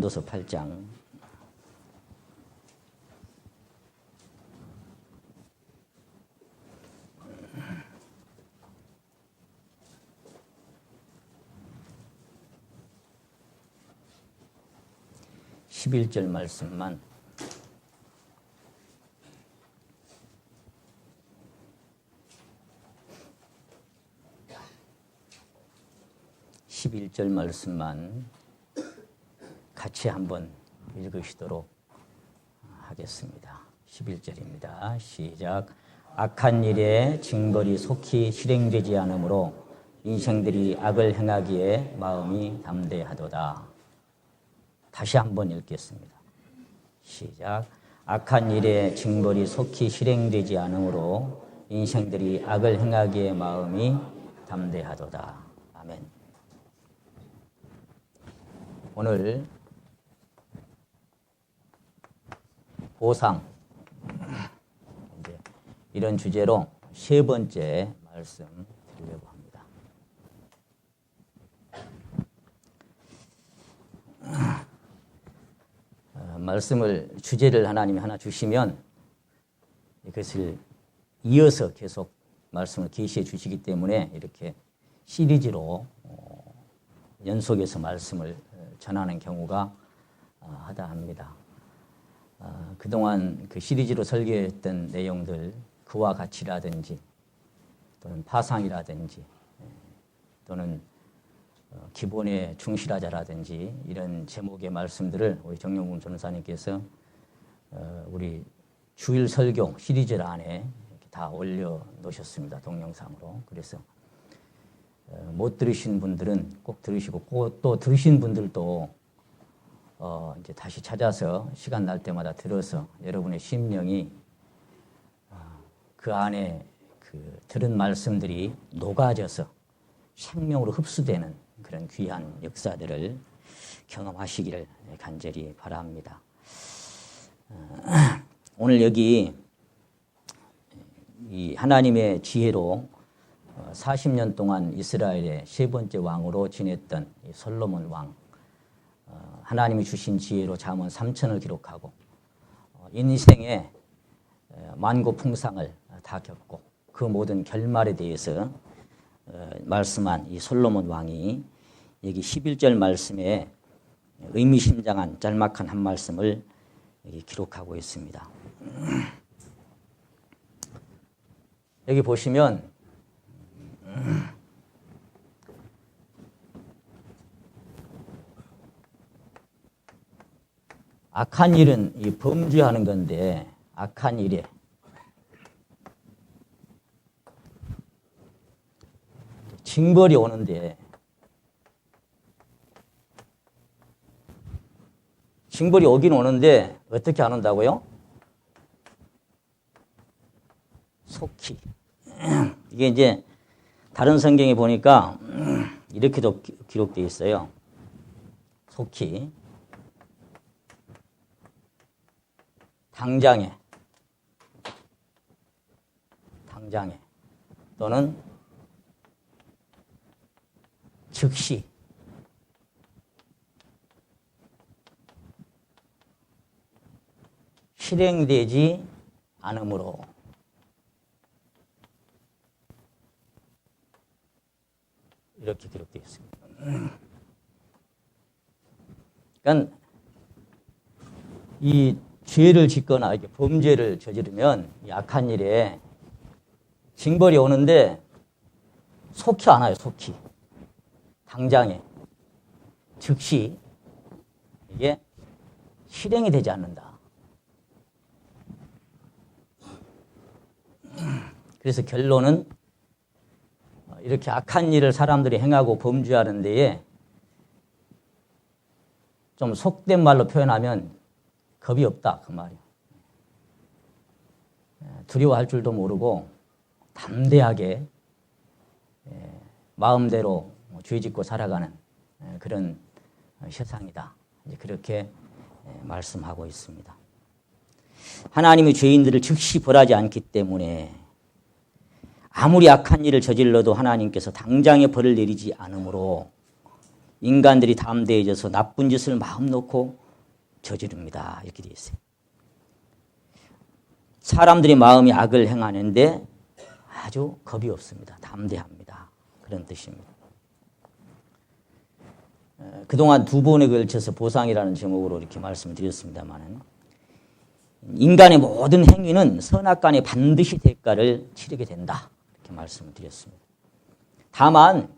전도서 8장 11절 말씀만 11절 말씀만 같이 한번 읽으시도록 하겠습니다. 11절입니다. 시작. 악한 일에 징벌이 속히 실행되지 않으므로 인생들이 악을 행하기에 마음이 담대하도다. 다시 한번 읽겠습니다. 시작. 악한 일에 징벌이 속히 실행되지 않으므로 인생들이 악을 행하기에 마음이 담대하도다. 아멘. 오늘 보상, 이런 주제로 세 번째 말씀 드리려고 합니다. 말씀을, 주제를 하나님이 하나 주시면 이것을 이어서 계속 말씀을 계시해 주시기 때문에 이렇게 시리즈로 연속해서 말씀을 전하는 경우가 하다합니다. 그동안 그 시리즈로 설계했던 내용들, 그와 가치라든지 또는 파상이라든지 또는 기본에 충실하자라든지 이런 제목의 말씀들을 우리 정용훈 전사님께서 우리 주일 설교 시리즈 안에 다 올려놓으셨습니다. 동영상으로. 그래서 못 들으신 분들은 꼭 들으시고 또 들으신 분들도 이제 다시 찾아서 시간 날 때마다 들어서 여러분의 심령이 그 안에 그 들은 말씀들이 녹아져서 생명으로 흡수되는 그런 귀한 역사들을 경험하시기를 간절히 바랍니다. 오늘 여기 이 하나님의 지혜로 40년 동안 이스라엘의 세 번째 왕으로 지냈던 이 솔로몬 왕, 하나님이 주신 지혜로 잠언 3천을 기록하고 인생의 만고풍상을 다 겪고 그 모든 결말에 대해서 말씀한 이 솔로몬 왕이 여기 11절 말씀에 의미심장한 짤막한 한 말씀을 여기 기록하고 있습니다. 여기 보시면 악한 일은 이 범죄하는 건데, 악한 일에 징벌이 오는데, 징벌이 오긴 오는데 어떻게 안 온다고요? 속히. 이게 이제 다른 성경에 보니까 이렇게도 기록되어 있어요. 속히. 당장에 또는 즉시 실행되지 않으므로 이렇게 기록되어 있습니다. 그러니까 이 죄를 짓거나 이렇게 범죄를 저지르면 약한 일에 징벌이 오는데 속히 안 와요. 속히. 당장에. 즉시 이게 실행이 되지 않는다. 그래서 결론은 이렇게 악한 일을 사람들이 행하고 범죄하는 데에 좀 속된 말로 표현하면 겁이 없다, 그 말이에요. 두려워할 줄도 모르고 담대하게 마음대로 죄짓고 살아가는 그런 세상이다. 그렇게 말씀하고 있습니다. 하나님이 죄인들을 즉시 벌하지 않기 때문에 아무리 악한 일을 저질러도 하나님께서 당장에 벌을 내리지 않으므로 인간들이 담대해져서 나쁜 짓을 마음 놓고 저지릅니다. 이렇게 되어 있어요. 사람들이 마음이 악을 행하는데 아주 겁이 없습니다. 담대합니다. 그런 뜻입니다. 그동안 두 번에 걸쳐서 보상이라는 제목으로 이렇게 말씀을 드렸습니다만, 인간의 모든 행위는 선악간에 반드시 대가를 치르게 된다. 이렇게 말씀을 드렸습니다. 다만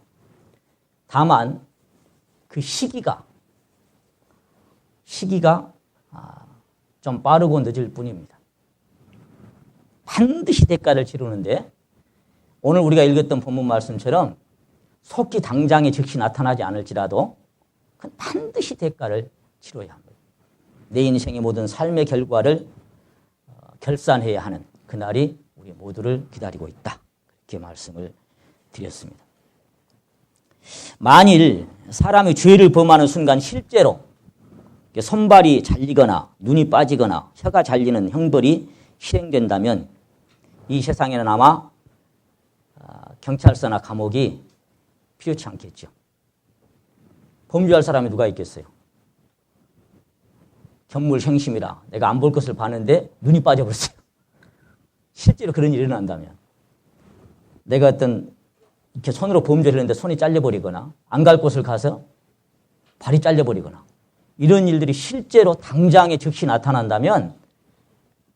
그 시기가 좀 빠르고 늦을 뿐입니다. 반드시 대가를 치르는데, 오늘 우리가 읽었던 본문 말씀처럼 속히 당장에 즉시 나타나지 않을지라도 그건 반드시 대가를 치러야 합니다. 내 인생의 모든 삶의 결과를 결산해야 하는 그날이 우리 모두를 기다리고 있다. 이렇게 말씀을 드렸습니다. 만일 사람이 죄를 범하는 순간 실제로 손발이 잘리거나 눈이 빠지거나 혀가 잘리는 형벌이 실행된다면 이 세상에는 아마 경찰서나 감옥이 필요치 않겠죠. 범죄할 사람이 누가 있겠어요? 견물생심이라 내가 안 볼 것을 봤는데 눈이 빠져버렸어요. 실제로 그런 일이 일어난다면, 내가 어떤 이렇게 손으로 범죄를 했는데 손이 잘려버리거나 안 갈 곳을 가서 발이 잘려버리거나 이런 일들이 실제로 당장에 즉시 나타난다면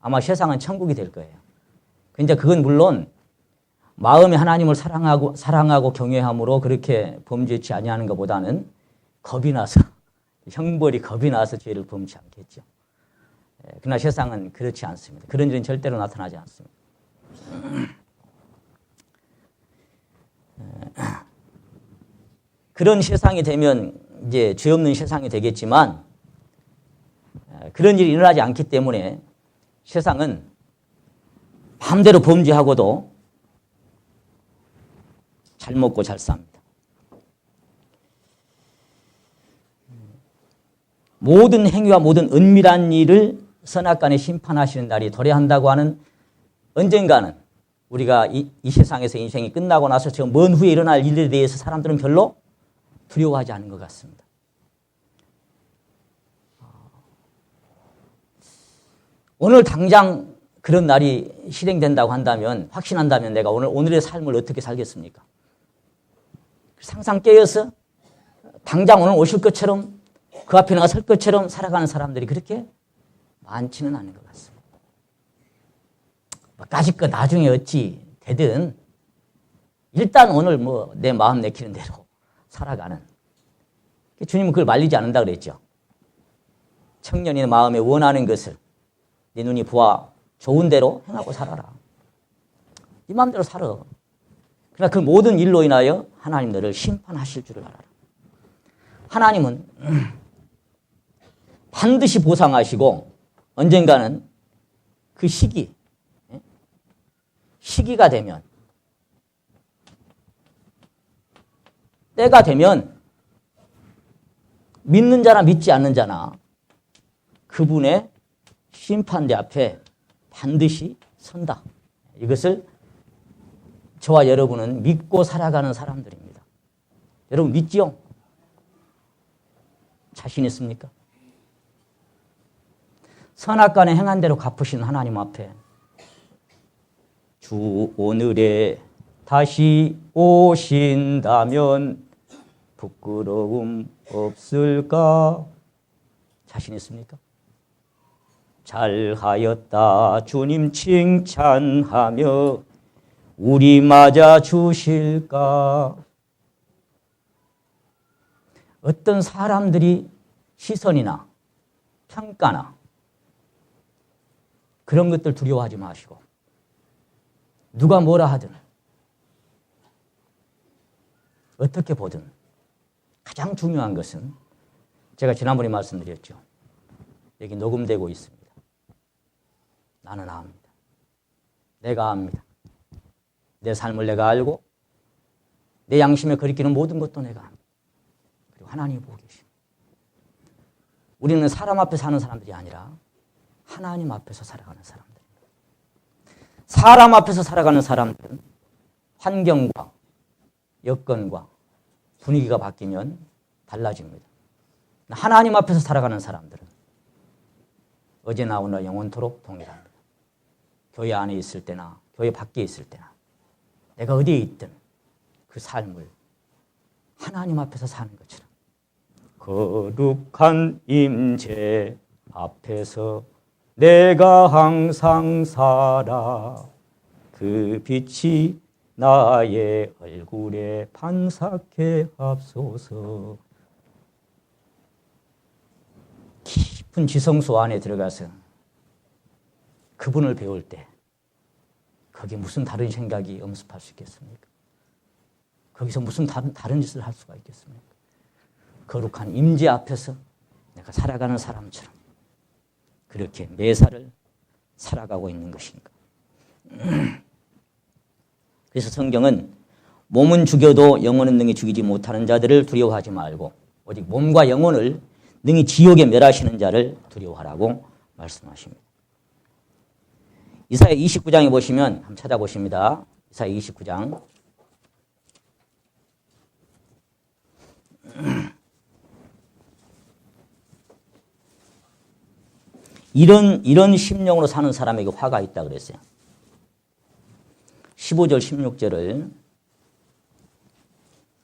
아마 세상은 천국이 될 거예요. 근데 그건 물론 마음에 하나님을 사랑하고 경외함으로 그렇게 범죄치 아니하는 것보다는 겁이 나서, 형벌이 겁이 나서 죄를 범치 않겠죠. 그러나 세상은 그렇지 않습니다. 그런 일은 절대로 나타나지 않습니다. 그런 세상이 되면 이제 죄 없는 세상이 되겠지만, 그런 일이 일어나지 않기 때문에 세상은 마음대로 범죄하고도 잘 먹고 잘 삽니다. 모든 행위와 모든 은밀한 일을 선악간에 심판하시는 날이 도래한다고 하는, 언젠가는 우리가 이 세상에서 인생이 끝나고 나서 저 먼 후에 일어날 일들에 대해서 사람들은 별로 두려워하지 않는 것 같습니다. 오늘 당장 그런 날이 실행된다고 한다면, 확신한다면 내가 오늘의 삶을 어떻게 살겠습니까? 상상 깨어서 당장 오늘 오실 것처럼 그 앞에 나가 설 것처럼 살아가는 사람들이 그렇게 많지는 않은 것 같습니다. 까짓것 나중에 어찌 되든 일단 오늘 내 마음 내키는 대로 살아가는, 주님은 그걸 말리지 않는다 그랬죠. 청년이 마음에 원하는 것을 네 눈이 보아 좋은 대로 행하고 살아라. 네 마음대로 살아. 그러나 그 모든 일로 인하여 하나님 너를 심판하실 줄을 알아라. 하나님은 반드시 보상하시고 언젠가는 그 시기가 되면, 때가 되면 믿는 자나 믿지 않는 자나 그분의 심판대 앞에 반드시 선다. 이것을 저와 여러분은 믿고 살아가는 사람들입니다. 여러분 믿지요? 자신 있습니까? 선악간에 행한 대로 갚으신 하나님 앞에 주 오늘에 다시 오신다면 부끄러움 없을까? 자신 있습니까? 잘하였다 주님 칭찬하며 우리 맞아 주실까? 어떤 사람들이 시선이나 평가나 그런 것들 두려워하지 마시고, 누가 뭐라 하든 어떻게 보든 가장 중요한 것은, 제가 지난번에 말씀드렸죠. 여기 녹음되고 있습니다. 나는 압니다. 내가 압니다. 내 삶을 내가 알고 내 양심에 거리끼는 모든 것도 내가 압니다. 그리고 하나님이 보고 계십니다. 우리는 사람 앞에 사는 사람들이 아니라 하나님 앞에서 살아가는 사람들입니다. 사람 앞에서 살아가는 사람들은 환경과 여건과 분위기가 바뀌면 달라집니다. 하나님 앞에서 살아가는 사람들은 어제나 오늘 영원토록 동일합니다. 교회 안에 있을 때나 교회 밖에 있을 때나 내가 어디에 있든 그 삶을 하나님 앞에서 사는 것처럼 거룩한 임재 앞에서 내가 항상 살아 그 빛이 나의 얼굴에 반사케 합소서. 깊은 지성소 안에 들어가서 그분을 배울 때 거기에 무슨 다른 생각이 엄습할 수 있겠습니까? 거기서 무슨 다른 짓을 할 수가 있겠습니까? 거룩한 임재 앞에서 내가 살아가는 사람처럼 그렇게 매사를 살아가고 있는 것인가. 그래서 성경은 몸은 죽여도 영혼은 능히 죽이지 못하는 자들을 두려워하지 말고 오직 몸과 영혼을 능히 지옥에 멸하시는 자를 두려워하라고 말씀하십니다. 이사야 29장에 보시면 한번 찾아보십니다. 이사야 29장. 이런 심령으로 사는 사람에게 화가 있다 그랬어요. 15절 16절을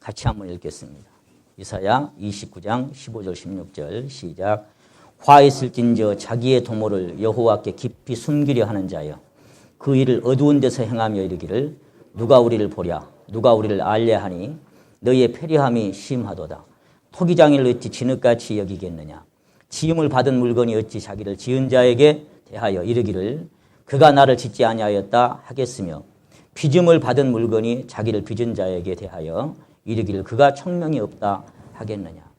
같이 한번 읽겠습니다. 이사야 29장 15절 16절 시작. 화 있을진저 자기의 도모를 여호와께 깊이 숨기려 하는 자여 그 일을 어두운 데서 행하며 이르기를 누가 우리를 보랴 누가 우리를 알랴 하니 너희의 패리함이 심하도다. 토기장이를 어찌 진흙같이 여기겠느냐 지음을 받은 물건이 어찌 자기를 지은 자에게 대하여 이르기를 그가 나를 짓지 아니하였다 하겠으며 빚음을 받은 물건이 자기를 빚은 자에게 대하여 이르기를 그가 청명이 없다 하겠느냐.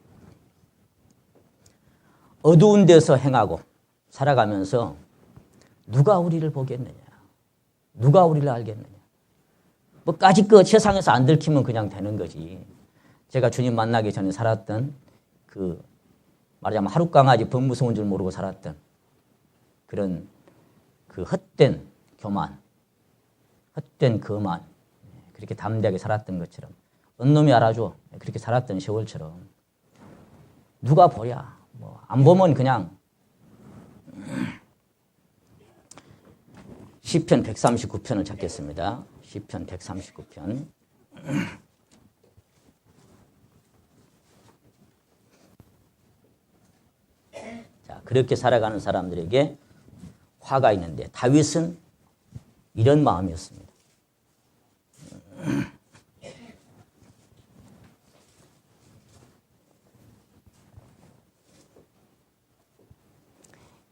어두운 데서 행하고 살아가면서 누가 우리를 보겠느냐 누가 우리를 알겠느냐. 뭐 까짓것 세상에서 안 들키면 그냥 되는 거지. 제가 주님 만나기 전에 살았던 그 말하자면 하룻강아지 범 무서운 줄 모르고 살았던 그런 그 헛된 교만, 헛된 거만 그렇게 담대하게 살았던 것처럼 언 놈이 알아줘 그렇게 살았던 세월처럼 누가 보랴 뭐 안 보면 그냥 시편 139편을 찾겠습니다. 시편 139편. 자, 그렇게 살아가는 사람들에게 화가 있는데 다윗은 이런 마음이었습니다.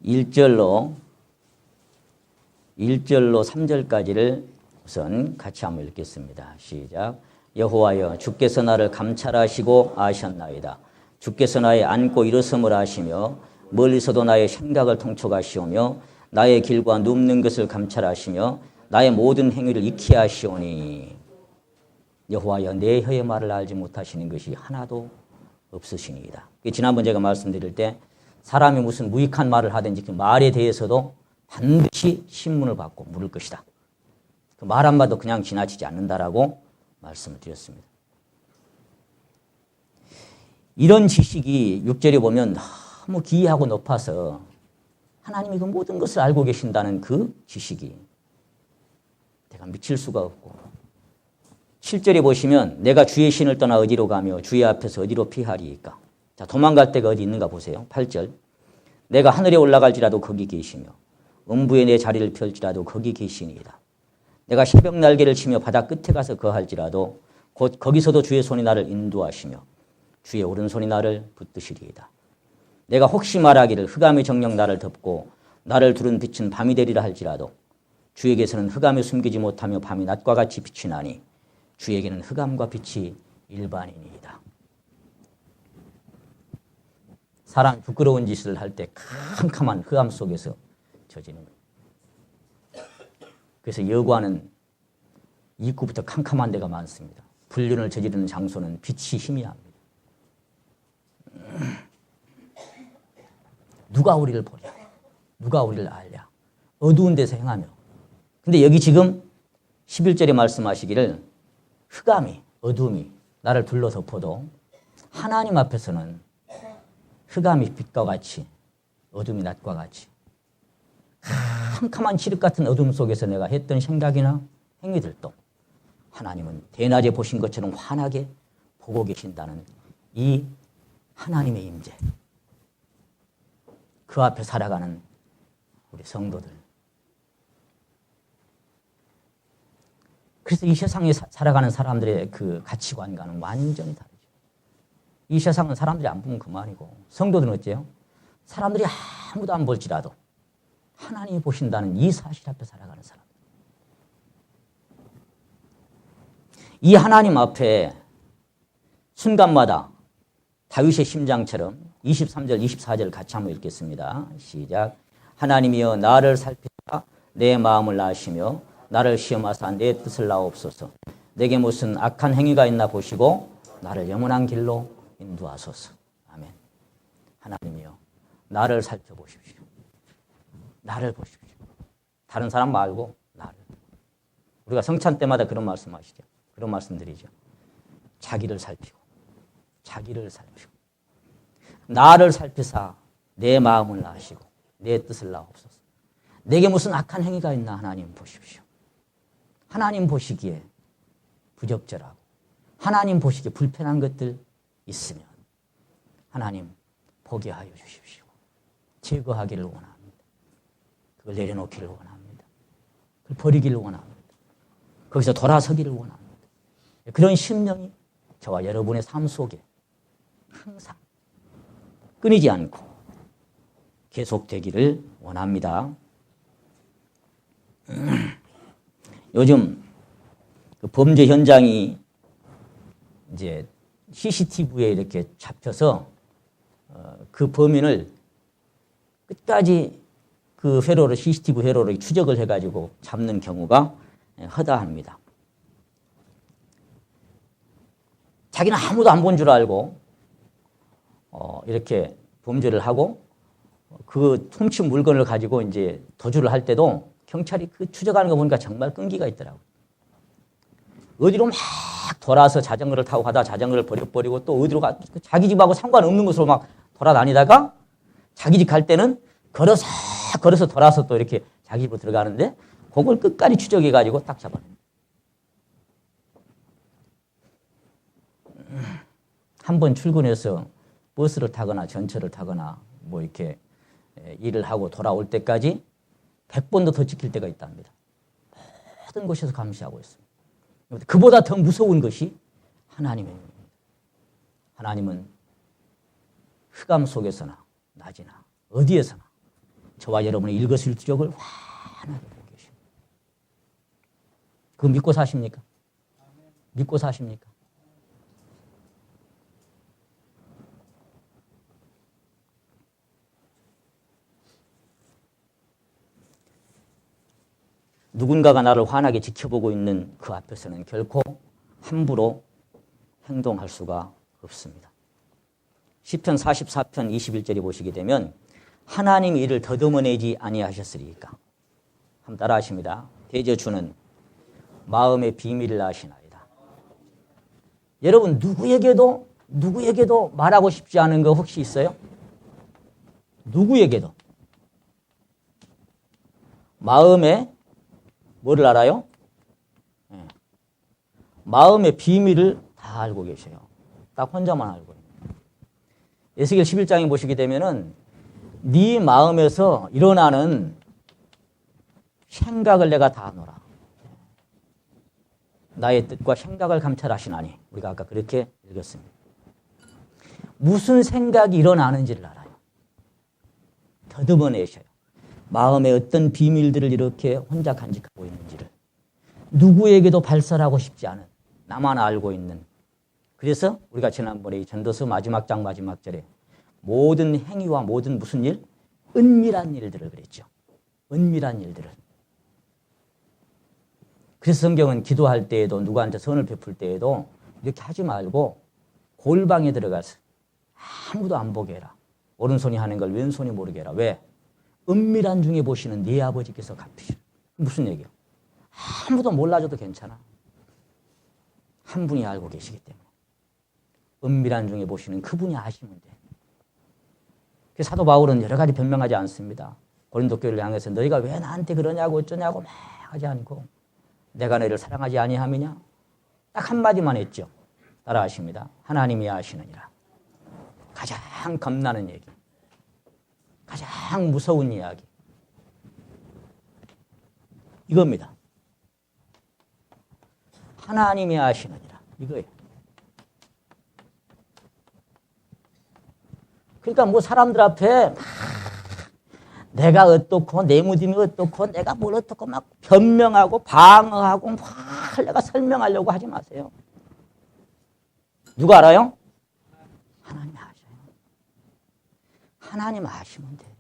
1절로 3절까지를 우선 같이 한번 읽겠습니다. 시작. 여호와여 주께서 나를 감찰하시고 아셨나이다. 주께서 나의 앉고 일어섬을 아시며 멀리서도 나의 생각을 통촉하시오며 나의 길과 눕는 것을 감찰하시며 나의 모든 행위를 익히 하시오니 여호와여 내 혀의 말을 알지 못하시는 것이 하나도 없으시니이다. 지난번 제가 말씀드릴 때 사람이 무슨 무익한 말을 하든지 그 말에 대해서도 반드시 신문을 받고 물을 것이다. 그 말 한마디도 그냥 지나치지 않는다라고 말씀을 드렸습니다. 이런 지식이 6절에 보면 너무 기이하고 높아서 하나님이 그 모든 것을 알고 계신다는 그 지식이 내가 미칠 수가 없고 7절에 보시면 내가 주의 신을 떠나 어디로 가며 주의 앞에서 어디로 피하리이까. 자, 도망갈 데가 어디 있는가 보세요. 8절. 내가 하늘에 올라갈지라도 거기 계시며 음부에 내 자리를 펼지라도 거기 계시니이다. 내가 새벽 날개를 치며 바다 끝에 가서 거할지라도 곧 거기서도 주의 손이 나를 인도하시며 주의 오른손이 나를 붙드시리이다. 내가 혹시 말하기를 흑암의 정령 나를 덮고 나를 두른 빛은 밤이 되리라 할지라도 주에게서는 흑암이 숨기지 못하며 밤이 낮과 같이 빛이 나니 주에게는 흑암과 빛이 일반이니이다. 사람이 부끄러운 짓을 할 때 캄캄한 흑암 속에서 저지는 거예요. 그래서 여관은 입구부터 캄캄한 데가 많습니다. 불륜을 저지르는 장소는 빛이 희미합니다. 누가 우리를 보랴? 누가 우리를 알랴? 어두운 데서 행하며. 근데 여기 지금 11절에 말씀하시기를 흑암이, 어둠이 나를 둘러 덮어도 하나님 앞에서는 흑암이 빛과 같이 어둠이 낮과 같이 캄캄한 칠흑 같은 어둠 속에서 내가 했던 생각이나 행위들도 하나님은 대낮에 보신 것처럼 환하게 보고 계신다는 이 하나님의 임재. 그 앞에 살아가는 우리 성도들. 그래서 이 세상에 살아가는 사람들의 그 가치관과는 완전히 다르죠. 이 세상은 사람들이 안 보면 그만이고 성도들은 어째요? 사람들이 아무도 안 볼지라도 하나님이 보신다는 이 사실 앞에 살아가는 사람. 이 하나님 앞에 순간마다 다윗의 심장처럼 23절, 24절 같이 한번 읽겠습니다. 시작. 하나님이여 나를 살피사 내 마음을 아시며 나를 시험하사 내 뜻을 나옵소서. 내게 무슨 악한 행위가 있나 보시고 나를 영원한 길로 인도하소서. 아멘. 하나님이여 나를 살펴보십시오. 나를 보십시오. 다른 사람 말고 나를. 우리가 성찬 때마다 그런 말씀하시죠. 그런 말씀드리죠. 자기를 살피고 자기를 살피고 나를 살피사 내 마음을 아시고 내 뜻을 나옵소서. 내게 무슨 악한 행위가 있나 하나님 보십시오. 하나님 보시기에 부적절하고 하나님 보시기에 불편한 것들 있으면 하나님 보게 하여 주십시오. 제거하기를 원합니다. 그걸 내려놓기를 원합니다. 그걸 버리기를 원합니다. 거기서 돌아서기를 원합니다. 그런 심령이 저와 여러분의 삶 속에 항상 끊이지 않고 계속되기를 원합니다. 요즘 그 범죄 현장이 이제 CCTV에 이렇게 잡혀서 그 범인을 끝까지 그 회로를 CCTV 회로를 추적을 해가지고 잡는 경우가 허다합니다. 자기는 아무도 안 본 줄 알고 이렇게 범죄를 하고 그 훔친 물건을 가지고 이제 도주를 할 때도 경찰이 그 추적하는 거 보니까 정말 끈기가 있더라고요. 어디로 막 돌아서 자전거를 타고 가다 자전거를 버려버리고 또 어디로 가 자기 집하고 상관없는 곳으로 막 돌아다니다가 자기 집 갈 때는 걸어서 돌아서 또 이렇게 자기 집으로 들어가는데 그걸 끝까지 추적해가지고 딱 잡아냅니다. 한 번 출근해서 버스를 타거나 전철을 타거나 뭐 이렇게 일을 하고 돌아올 때까지 100번도 더 지킬 때가 있답니다. 모든 곳에서 감시하고 있습니다. 그보다 더 무서운 것이 하나님의 눈입니다. 하나님은 흑암 속에서나 낮이나 어디에서나 저와 여러분의 일거수일투족을 환하게 보고 계십니다. 그거 믿고 사십니까? 믿고 사십니까? 누군가가 나를 환하게 지켜보고 있는 그 앞에서는 결코 함부로 행동할 수가 없습니다. 시편 44편 21절에 보시게 되면 하나님이 이를 더듬어내지 아니하셨으리이까. 한번 따라 하십니다. 대저주는 마음의 비밀을 아시나이다. 여러분 누구에게도 말하고 싶지 않은 거 혹시 있어요? 누구에게도. 마음의 뭐를 알아요? 네. 마음의 비밀을 다 알고 계셔요. 딱 혼자만 알고 있는. 에스겔 11장에 보시게 되면은 네 마음에서 일어나는 생각을 내가 다 아노라. 나의 뜻과 생각을 감찰하시나니. 우리가 아까 그렇게 읽었습니다. 무슨 생각이 일어나는지를 알아요. 더듬어내셔요. 마음의 어떤 비밀들을 이렇게 혼자 간직하고 있는지를 누구에게도 발설하고 싶지 않은 나만 알고 있는. 그래서 우리가 지난번에 이 전도서 마지막 장 마지막 절에 모든 행위와 모든 무슨 일? 은밀한 일들을 그랬죠. 은밀한 일들을. 그래서 성경은 기도할 때에도 누구한테 선을 베풀 때에도 이렇게 하지 말고 골방에 들어가서 아무도 안 보게 해라. 오른손이 하는 걸 왼손이 모르게 해라. 왜? 은밀한 중에 보시는 네 아버지께서 갚으시라. 무슨 얘기요? 아무도 몰라줘도 괜찮아. 한 분이 알고 계시기 때문에. 은밀한 중에 보시는 그분이 아시면 돼. 그 사도 바울은 여러 가지 변명하지 않습니다. 고린도 교회를 향해서 너희가 왜 나한테 그러냐고 어쩌냐고 막 하지 않고 내가 너희를 사랑하지 아니함이냐? 딱 한마디만 했죠. 따라하십니다. 하나님이 아시느니라. 가장 겁나는 얘기. 가장 무서운 이야기. 이겁니다. 하나님이 아시느니라. 이거예요. 그러니까 뭐 사람들 앞에 막 내가 어떻고 내 믿음이 어떻고 내가 뭘 어떻고 막 변명하고 방어하고 막 내가 설명하려고 하지 마세요. 누가 알아요? 하나님이 아셔요. 하나님 아시면 돼요.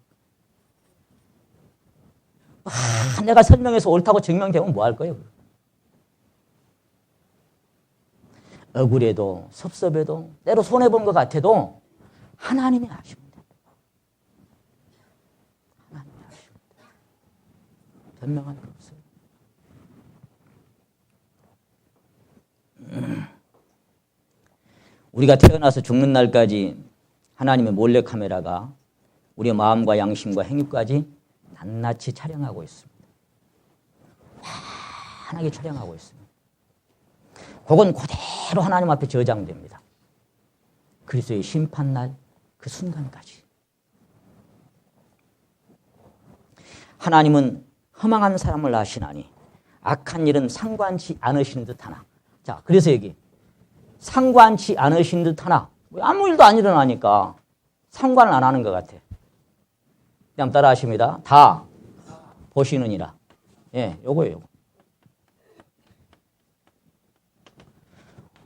내가 설명해서 옳다고 증명되면 뭐 할 거예요? 억울해도 섭섭해도 때로 손해본 것 같아도 하나님이 아시면 돼요. 하나님이 아시면 돼요. 변명할 거 없어요. 우리가 태어나서 죽는 날까지 하나님의 몰래카메라가 우리의 마음과 양심과 행위까지 낱낱이 촬영하고 있습니다. 환하게 촬영하고 있습니다. 그건 그대로 하나님 앞에 저장됩니다. 그리스도의 심판날 그 순간까지. 하나님은 허망한 사람을 아시나니 악한 일은 상관치 않으시는 듯하나. 자, 그래서 여기 상관치 않으신 듯하나 아무 일도 안 일어나니까 상관을 안 하는 것 같아. 그냥 따라 하십니다. 다 보시느니라. 예, 요거예요.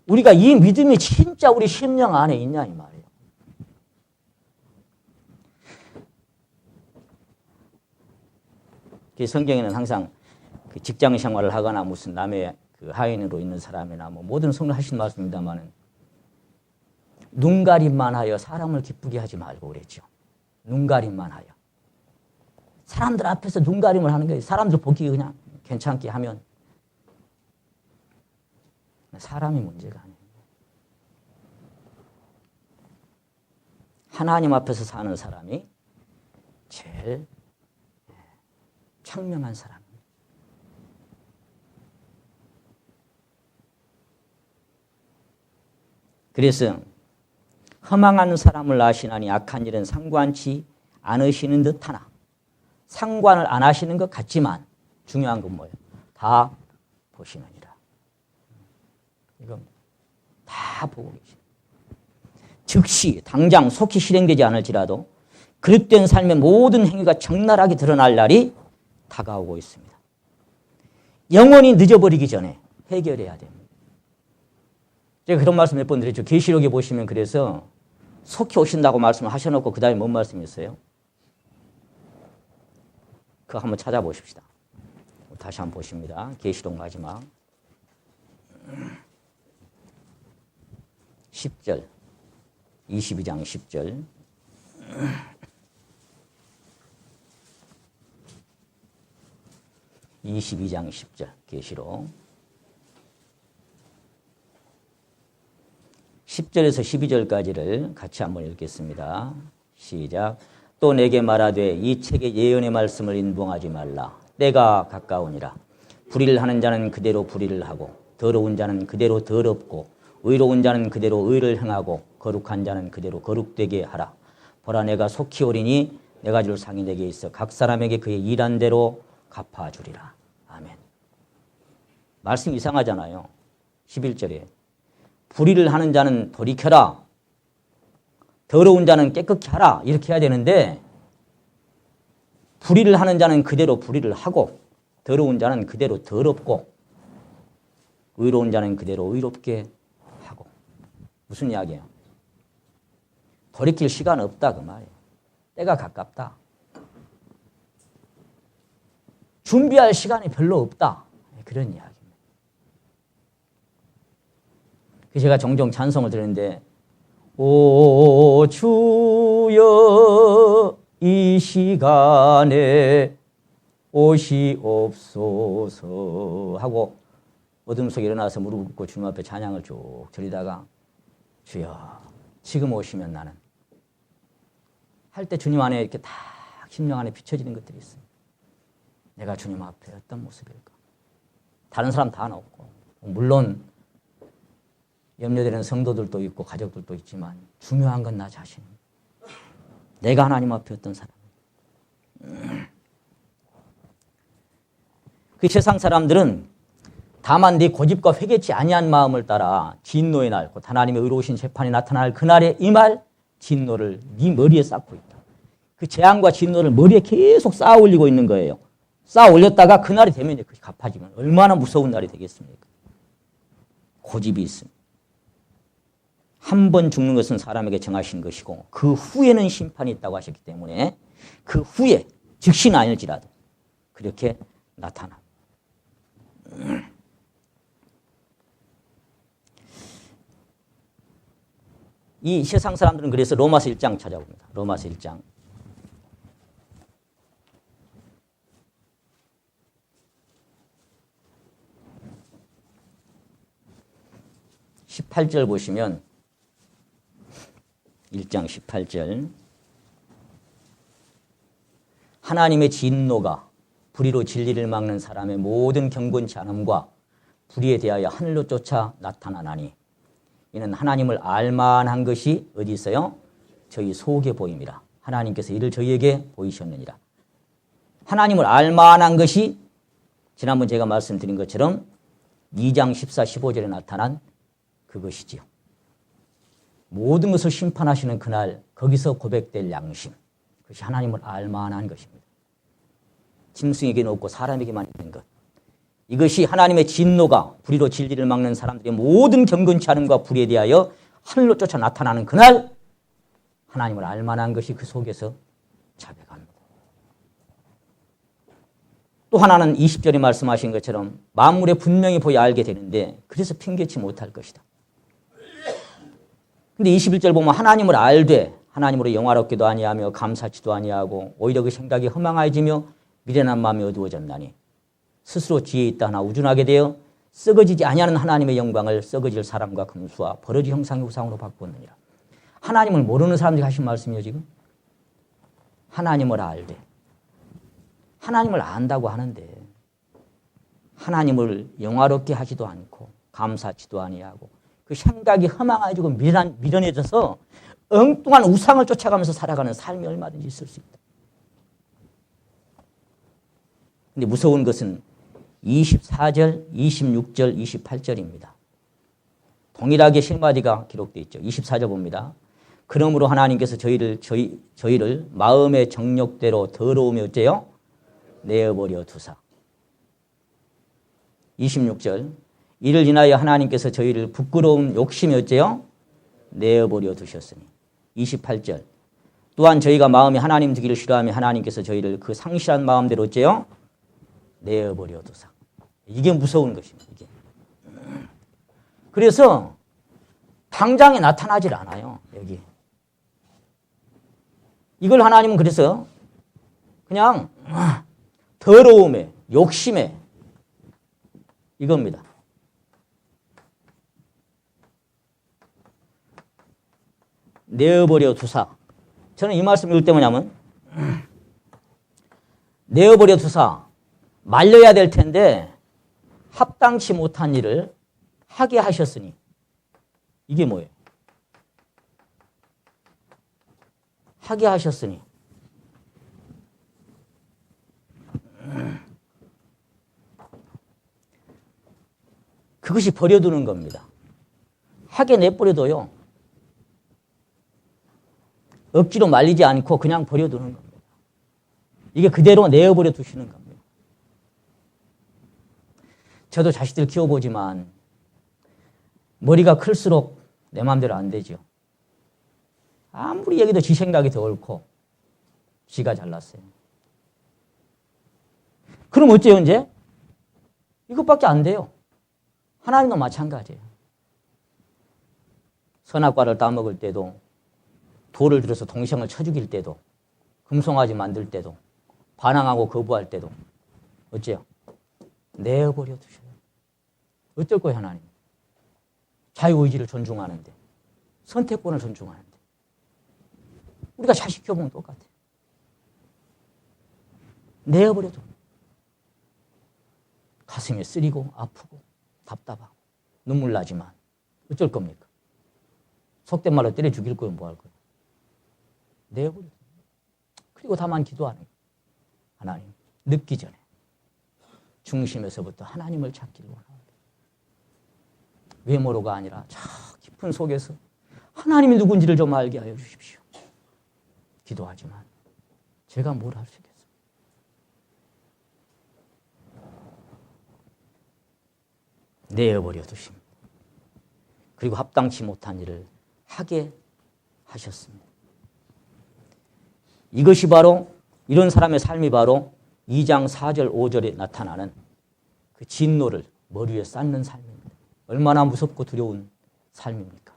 우리가 이 믿음이 진짜 우리 심령 안에 있냐 이 말이에요. 성경에는 항상 그 직장 생활을 하거나 무슨 남의 그 하인으로 있는 사람이나 뭐 모든 성도 하신 말씀입니다만은 눈가림만 하여 사람을 기쁘게 하지 말고 그랬죠. 눈가림만 하여. 사람들 앞에서 눈가림을 하는 거예요. 사람들 보기 그냥 괜찮게 하면 사람이 문제가 아니에요. 하나님 앞에서 사는 사람이 제일 청명한 사람입니다. 그래서 허망한 사람을 아시나니 악한 일은 상관치 않으시는 듯하나 상관을 안 하시는 것 같지만 중요한 건 뭐예요? 다 보시느니라. 이건 다 보고 계십니다. 즉시 당장 속히 실행되지 않을지라도 그릇된 삶의 모든 행위가 적나라하게 드러날 날이 다가오고 있습니다. 영원히 늦어버리기 전에 해결해야 됩니다. 제가 그런 말씀 몇 번 드렸죠. 계시록에 보시면 그래서 속히 오신다고 말씀을 하셔놓고 그 다음에 뭔 말씀이었어요? 그거 한번 찾아보십시다. 다시 한번 보십니다. 계시록 마지막 10절 22장 10절 22장 10절 계시록 10절에서 12절까지를 같이 한번 읽겠습니다. 시작. 또 내게 말하되 이 책의 예언의 말씀을 인봉하지 말라. 때가 가까우니라. 불의를 하는 자는 그대로 불의를 하고 더러운 자는 그대로 더럽고 의로운 자는 그대로 의를 행하고 거룩한 자는 그대로 거룩되게 하라. 보라 내가 속히 오리니 내가 줄 상이 내게 있어 각 사람에게 그의 일한 대로 갚아주리라. 아멘. 말씀 이상하잖아요. 11절에 불의를 하는 자는 돌이켜라. 더러운 자는 깨끗히 하라. 이렇게 해야 되는데 불의를 하는 자는 그대로 불의를 하고 더러운 자는 그대로 더럽고 의로운 자는 그대로 의롭게 하고. 무슨 이야기예요? 돌이킬 시간 없다 그 말이에요. 때가 가깝다. 준비할 시간이 별로 없다. 그런 이야기입니다. 제가 종종 찬송을 들었는데 오 주여 이 시간에 오시옵소서 하고 어둠 속에 일어나서 무릎 꿇고 주님 앞에 찬양을 쭉 드리다가 주여 지금 오시면 나는 할 때 주님 안에 이렇게 다 심령 안에 비춰지는 것들이 있어요. 내가 주님 앞에 어떤 모습일까? 다른 사람 다 없고 물론 염려되는 성도들도 있고 가족들도 있지만 중요한 건 나 자신. 내가 하나님 앞에 어떤 사람. 그 세상 사람들은 다만 네 고집과 회개치 아니한 마음을 따라 진노의 날, 곧 하나님의 의로우신 재판이 나타날 그날에 임할 진노를 네 머리에 쌓고 있다. 그 재앙과 진노를 머리에 계속 쌓아 올리고 있는 거예요. 쌓아 올렸다가 그날이 되면 그것이 갚아지면 얼마나 무서운 날이 되겠습니까? 고집이 있습니다. 한 번 죽는 것은 사람에게 정하신 것이고 그 후에는 심판이 있다고 하셨기 때문에 그 후에 즉시는 아닐지라도 그렇게 나타납니다. 이 세상 사람들은 그래서 로마서 1장 찾아봅니다. 로마서 1장. 18절 보시면 1장 18절 하나님의 진노가 불의로 진리를 막는 사람의 모든 경건치 않음과 불의에 대하여 하늘로 쫓아 나타나나니 이는 하나님을 알만한 것이 어디 있어요? 저희 속에 보임이라. 하나님께서 이를 저희에게 보이셨느니라. 하나님을 알만한 것이 지난번 제가 말씀드린 것처럼 2장 14, 15절에 나타난 그것이지요. 모든 것을 심판하시는 그날 거기서 고백될 양심. 그것이 하나님을 알만한 것입니다. 짐승에게는 없고 사람에게만 있는 것. 이것이 하나님의 진노가 불의로 진리를 막는 사람들의 모든 경건치 않음과 불의에 대하여 하늘로 쫓아 나타나는 그날 하나님을 알만한 것이 그 속에서 자백합니다. 또 하나는 20절에 말씀하신 것처럼 만물에 분명히 보여 알게 되는데 그래서 핑계치 못할 것이다. 근데 21절 보면 하나님을 알되 하나님으로 영화롭기도 아니하며 감사치도 아니하고 오히려 그 생각이 허망해지며 미련한 마음이 어두워졌나니 스스로 지혜 있다 하나 우준하게 되어 썩어지지 아니하는 하나님의 영광을 썩어질 사람과 금수와 버러지 형상의 우상으로 바꾸었느니라. 하나님을 모르는 사람들이 하신 말씀이에요 지금. 하나님을 알되 하나님을 안다고 하는데 하나님을 영화롭게 하지도 않고 감사치도 아니하고 그 생각이 허망해지고 미련해져서 엉뚱한 우상을 쫓아가면서 살아가는 삶이 얼마든지 있을 수 있다. 근데 무서운 것은 24절, 26절, 28절입니다. 동일하게 실마디가 기록되어 있죠. 24절 봅니다. 그러므로 하나님께서 저희를 마음의 정욕대로 더러움에 어째요? 내어버려 두사. 26절 이를 인하여 하나님께서 저희를 부끄러운 욕심에 어째요? 내어버려 두셨으니. 28절 또한 저희가 마음이 하나님 되기를 싫어하며 하나님께서 저희를 그 상실한 마음대로 어째요? 내어버려 두사. 이게 무서운 것입니다. 이게. 그래서 당장에 나타나질 않아요. 여기. 이걸 하나님은 그래서 그냥 더러움에 욕심에 이겁니다. 내어버려 두사. 저는 이 말씀 읽을 때 뭐냐면 내어버려 두사. 말려야 될 텐데 합당치 못한 일을 하게 하셨으니 이게 뭐예요? 하게 하셨으니 그것이 버려두는 겁니다. 하게 내버려둬요. 억지로 말리지 않고 그냥 버려두는 겁니다. 이게 그대로 내어버려 두시는 겁니다. 저도 자식들 키워보지만 머리가 클수록 내 마음대로 안 되죠. 아무리 얘기도 지 생각이 더 옳고 지가 잘났어요. 그럼 어째요 이제? 이것밖에 안 돼요. 하나님도 마찬가지예요. 선악과를 따먹을 때도 돌을 들여서 동생을 쳐 죽일 때도 금송아지 만들 때도 반항하고 거부할 때도 어째요? 내어버려 두셔요. 어쩔 거예요 하나님? 자유의지를 존중하는데 선택권을 존중하는데 우리가 자식 교복은 똑같아요. 내어버려도 가슴이 쓰리고 아프고 답답하고 눈물 나지만 어쩔 겁니까? 속된 말로 때려 죽일 거면 뭐 할 거예요? 내어버려도. 그리고 다만 기도하는 거예요. 하나님, 늦기 전에 중심에서부터 하나님을 찾기를 원합니다. 외모로가 아니라 저 깊은 속에서 하나님이 누군지를 좀 알게 하여 주십시오. 기도하지만 제가 뭘 할 수 있겠습니까? 내어버려 두십니다. 그리고 합당치 못한 일을 하게 하셨습니다. 이것이 바로 이런 사람의 삶이 바로 2장 4절 5절에 나타나는 그 진노를 머리 위에 쌓는 삶입니다. 얼마나 무섭고 두려운 삶입니까?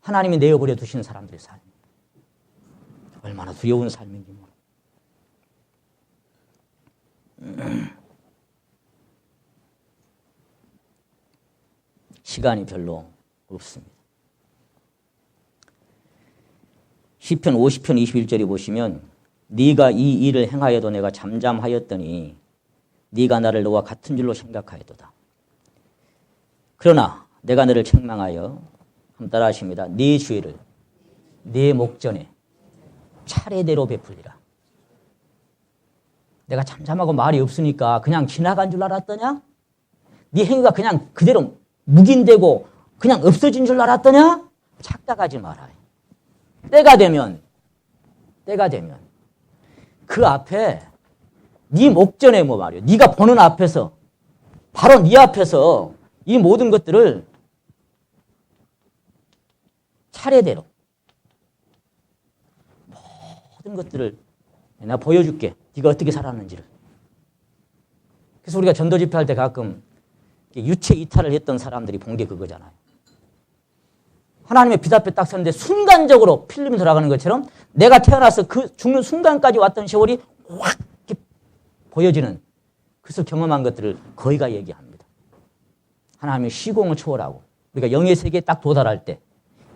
하나님이 내어버려 두신 사람들의 삶. 얼마나 두려운 삶인지 모릅니다. 시간이 별로 없습니다. 시편 50편 21절에 보시면 네가 이 일을 행하여도 내가 잠잠하였더니 네가 나를 너와 같은 줄로 생각하였도다. 그러나 내가 너를 책망하여 한번 따라 하십니다. 네 죄를 네 목전에 차례대로 베풀리라. 내가 잠잠하고 말이 없으니까 그냥 지나간 줄 알았더냐? 네 행위가 그냥 그대로 묵인되고 그냥 없어진 줄 알았더냐? 착각하지 마라. 때가 되면 그 앞에 네 목전에 뭐 말이야. 네가 보는 앞에서 바로 네 앞에서 이 모든 것들을 차례대로 모든 것들을 내가 보여줄게. 네가 어떻게 살았는지를. 그래서 우리가 전도 집회할 때 가끔 유체 이탈을 했던 사람들이 본 게 그거잖아요. 하나님의 빛 앞에 딱 섰는데 순간적으로 필름이 돌아가는 것처럼 내가 태어나서 그 죽는 순간까지 왔던 세월이 확 이렇게 보여지는 그것을 경험한 것들을 거의가 얘기합니다. 하나님의 시공을 초월하고 우리가 영의 세계에 딱 도달할 때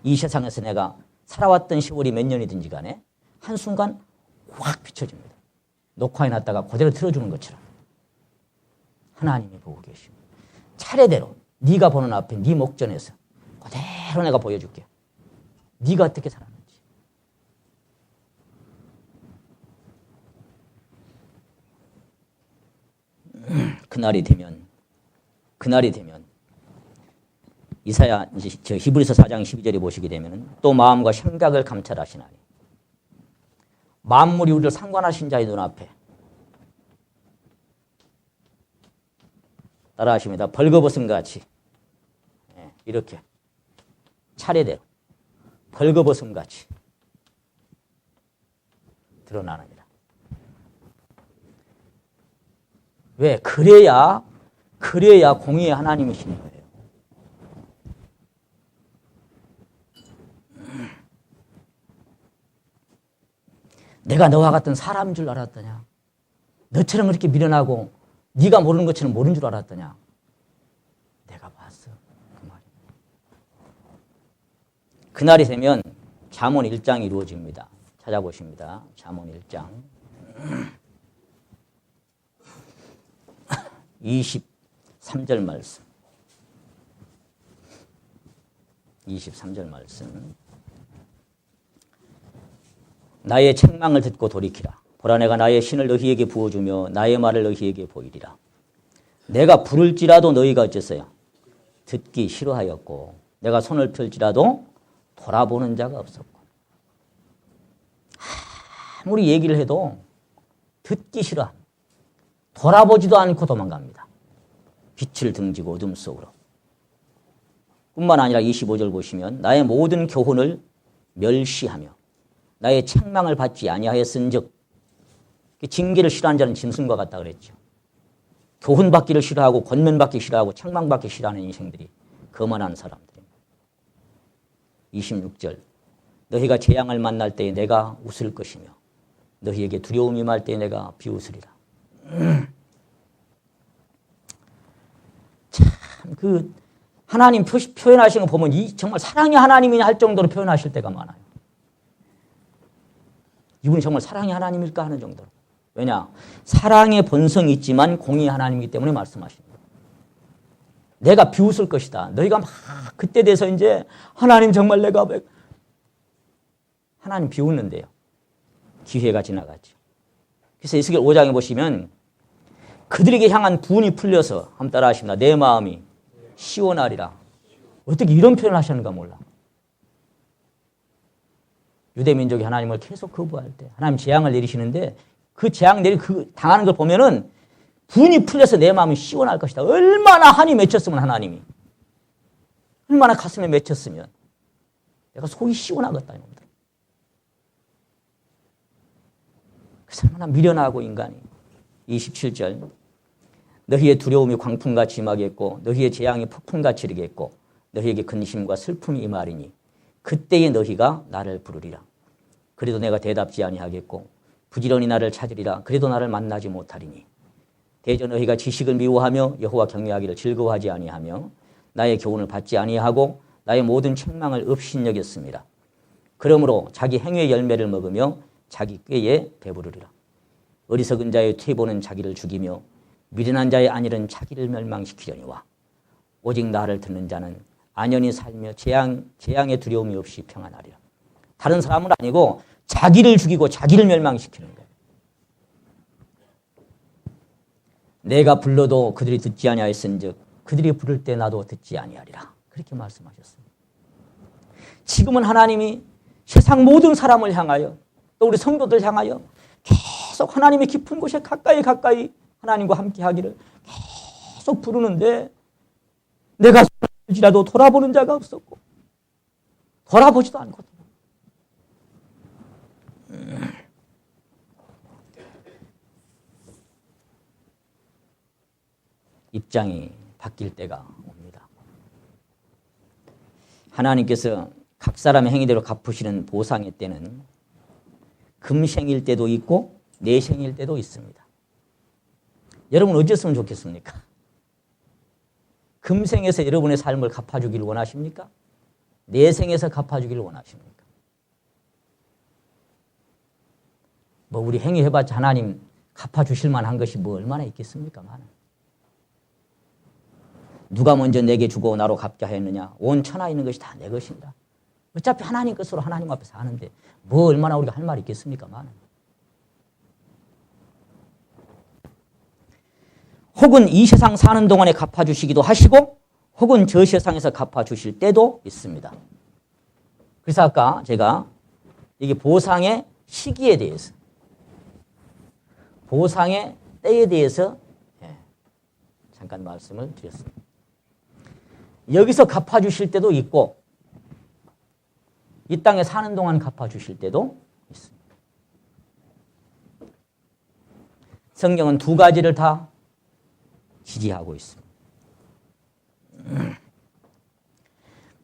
이 세상에서 내가 살아왔던 세월이 몇 년이든지 간에 한순간 확 비춰집니다. 녹화해놨다가 그대로 틀어주는 것처럼 하나님이 보고 계십니다. 차례대로 네가 보는 앞에 네 목전에서 그대로 내가 보여줄게. 네가 어떻게 살았는지. 그날이 되면 이사야 저 히브리서 4장 12절에 보시게 되면 또 마음과 생각을 감찰하시나니 만물이 우리를 상관하신 자의 눈앞에 따라하십니다. 벌거벗음같이 이렇게 차례대로 벌거벗음같이 드러나느니라. 왜? 그래야 공의의 하나님이신 거예요. 내가 너와 같은 사람인 줄 알았더냐? 너처럼 그렇게 미련하고 네가 모르는 것처럼 모르는 줄 알았더냐? 내가 봤어. 그 말이에요. 그날이 되면 잠언 1장이 이루어집니다. 찾아보십니다. 잠언 1장 23절 말씀. 23절 말씀. 나의 책망을 듣고 돌이키라. 보라 내가 나의 신을 너희에게 부어주며 나의 말을 너희에게 보이리라. 내가 부를지라도 너희가 어쨌어요? 듣기 싫어하였고 내가 손을 펼지라도 돌아보는 자가 없었고. 아무리 얘기를 해도 듣기 싫어. 돌아보지도 않고 도망갑니다. 빛을 등지고 어둠 속으로. 뿐만 아니라 25절 보시면 나의 모든 교훈을 멸시하며 나의 책망을 받지 아니하였은즉. 징계를 싫어하는 자는 짐승과 같다 그랬죠. 교훈 받기를 싫어하고 권면 받기 싫어하고 책망 받기 싫어하는 인생들이 거만한 사람들입니다. 26절 너희가 재앙을 만날 때에 내가 웃을 것이며 너희에게 두려움이 임할 때에 내가 비웃으리라. 참 하나님 표현하신 거 보면 정말 사랑이 하나님이냐 할 정도로 표현하실 때가 많아요. 이분이 정말 사랑이 하나님일까 하는 정도로. 왜냐? 사랑의 본성이 있지만 공의 하나님이기 때문에 말씀하십니다. 내가 비웃을 것이다. 너희가 막 그때 돼서 이제 하나님 정말 내가 하나님 비웃는데요. 기회가 지나갔죠. 그래서 에스겔 5장에 보시면 그들에게 향한 분이 풀려서 한번 따라 하십니다. 내 마음이 시원하리라. 어떻게 이런 표현을 하셨는가 몰라. 유대민족이 하나님을 계속 거부할 때 하나님 재앙을 내리시는데 그 재앙 당하는 걸 보면은 분이 풀려서 내 마음이 시원할 것이다. 얼마나 한이 맺혔으면 하나님이. 얼마나 가슴에 맺혔으면 내가 속이 시원하겠다. 그래서 얼마나 미련하고 인간이. 27절 너희의 두려움이 광풍같이 임하겠고 너희의 재앙이 폭풍같이 이르겠고 너희에게 근심과 슬픔이 임하리니 그때에 너희가 나를 부르리라. 그래도 내가 대답지 아니하겠고 부지런히 나를 찾으리라. 그래도 나를 만나지 못하리니 대저 너희가 지식을 미워하며 여호와 경외하기를 즐거워하지 아니하며 나의 교훈을 받지 아니하고 나의 모든 책망을 업신여겼습니다. 그러므로 자기 행위의 열매를 먹으며 자기 꾀에 배부르리라. 어리석은 자의 퇴보는 자기를 죽이며 미련한 자의 안일은 자기를 멸망시키려니와 오직 나를 듣는 자는 안연히 살며 재앙의 두려움이 없이 평안하리라. 다른 사람은 아니고 자기를 죽이고 자기를 멸망시키는 거예요. 내가 불러도 그들이 듣지 아니하였은즉 그들이 부를 때 나도 듣지 아니하리라. 그렇게 말씀하셨습니다. 지금은 하나님이 세상 모든 사람을 향하여 또 우리 성도들 향하여 계속 하나님의 깊은 곳에 가까이 하나님과 함께 하기를 계속 부르는데 내가 지라도 돌아보는 자가 없었고 돌아보지도 않고 입장이 바뀔 때가 옵니다. 하나님께서 각 사람의 행위대로 갚으시는 보상의 때는 금생일 때도 있고 내생일 때도 있습니다. 여러분 어찌했으면 좋겠습니까? 금생에서 여러분의 삶을 갚아주기를 원하십니까? 내생에서 갚아주기를 원하십니까? 뭐 우리 행위해봤자 하나님 갚아주실 만한 것이 뭐 얼마나 있겠습니까? 많은. 누가 먼저 내게 주고 나로 갚게 하였느냐? 온 천하에 있는 것이 다 내 것입니다. 어차피 하나님 것으로 하나님 앞에 사는데 뭐 얼마나 우리가 할 말이 있겠습니까? 많은. 혹은 이 세상 사는 동안에 갚아주시기도 하시고 혹은 저 세상에서 갚아주실 때도 있습니다. 그래서 아까 제가 이게 보상의 시기에 대해서 보상의 때에 대해서 잠깐 말씀을 드렸습니다. 여기서 갚아주실 때도 있고 이 땅에 사는 동안 갚아주실 때도 있습니다. 성경은 두 가지를 다 지지하고 있습니다.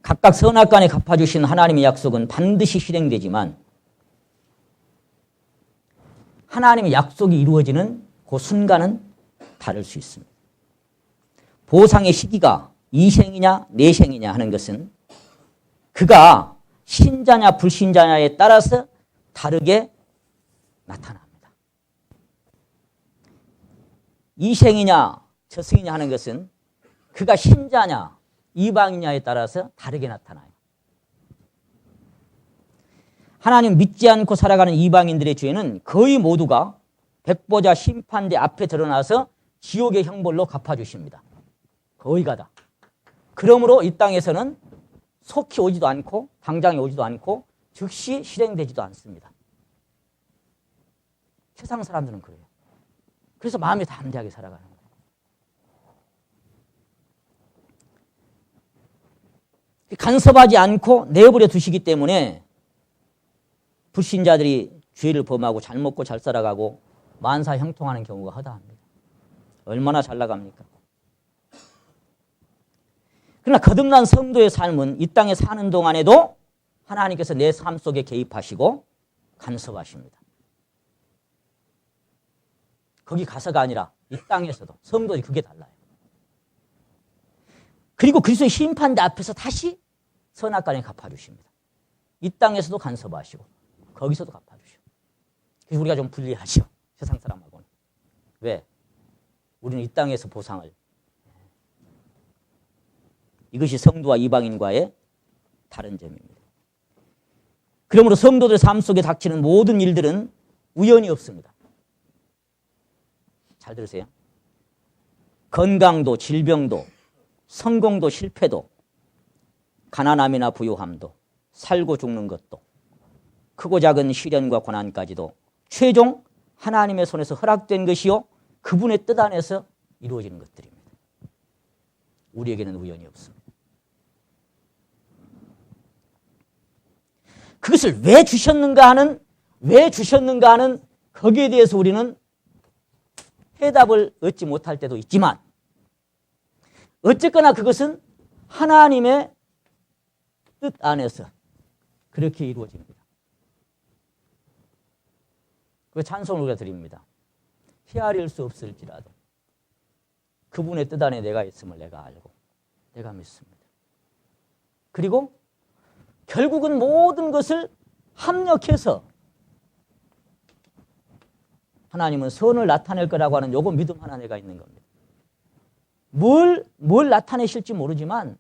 각각 선악간에 갚아주신 하나님의 약속은 반드시 실행되지만 하나님의 약속이 이루어지는 그 순간은 다를 수 있습니다. 보상의 시기가 이생이냐 내생이냐 하는 것은 그가 신자냐 불신자냐에 따라서 다르게 나타납니다. 이생이냐 저승이냐 하는 것은 그가 신자냐 이방이냐에 따라서 다르게 나타나요. 하나님 믿지 않고 살아가는 이방인들의 죄는 거의 모두가 백보자 심판대 앞에 드러나서 지옥의 형벌로 갚아주십니다. 거의가 다. 그러므로 이 땅에서는 속히 오지도 않고 당장에 오지도 않고 즉시 실행되지도 않습니다. 세상 사람들은 그래요. 그래서 마음이 담대하게 살아가는 거예요. 간섭하지 않고 내버려 두시기 때문에 불신자들이 죄를 범하고 잘 먹고 잘 살아가고 만사 형통하는 경우가 허다합니다. 얼마나 잘 나갑니까? 그러나 거듭난 성도의 삶은 이 땅에 사는 동안에도 하나님께서 내 삶 속에 개입하시고 간섭하십니다. 거기 가서가 아니라 이 땅에서도 성도들이 그게 달라요. 그리고 그리스도의 심판대 앞에서 다시 선악간에 갚아주십니다. 이 땅에서도 간섭하시고 거기서도 갚아주시고. 그래서 우리가 좀 불리하죠. 세상 사람하고는. 왜? 우리는 이 땅에서 보상을. 이것이 성도와 이방인과의 다른 점입니다. 그러므로 성도들의 삶 속에 닥치는 모든 일들은 우연이 없습니다. 잘 들으세요. 건강도 질병도 성공도 실패도 가난함이나 부유함도 살고 죽는 것도 크고 작은 시련과 고난까지도 최종 하나님의 손에서 허락된 것이요 그분의 뜻 안에서 이루어지는 것들입니다. 우리에게는 우연이 없습니다. 그것을 왜 주셨는가 하는 거기에 대해서 우리는 해답을 얻지 못할 때도 있지만 어쨌거나 그것은 하나님의 뜻 안에서 그렇게 이루어집니다. 그 찬송을 우리가 드립니다. 헤아릴 수 없을지라도 그분의 뜻 안에 내가 있음을 내가 알고 내가 믿습니다. 그리고 결국은 모든 것을 합력해서 하나님은 선을 나타낼 거라고 하는 요거 믿음 하나 내가 있는 겁니다. 뭘 나타내실지 모르지만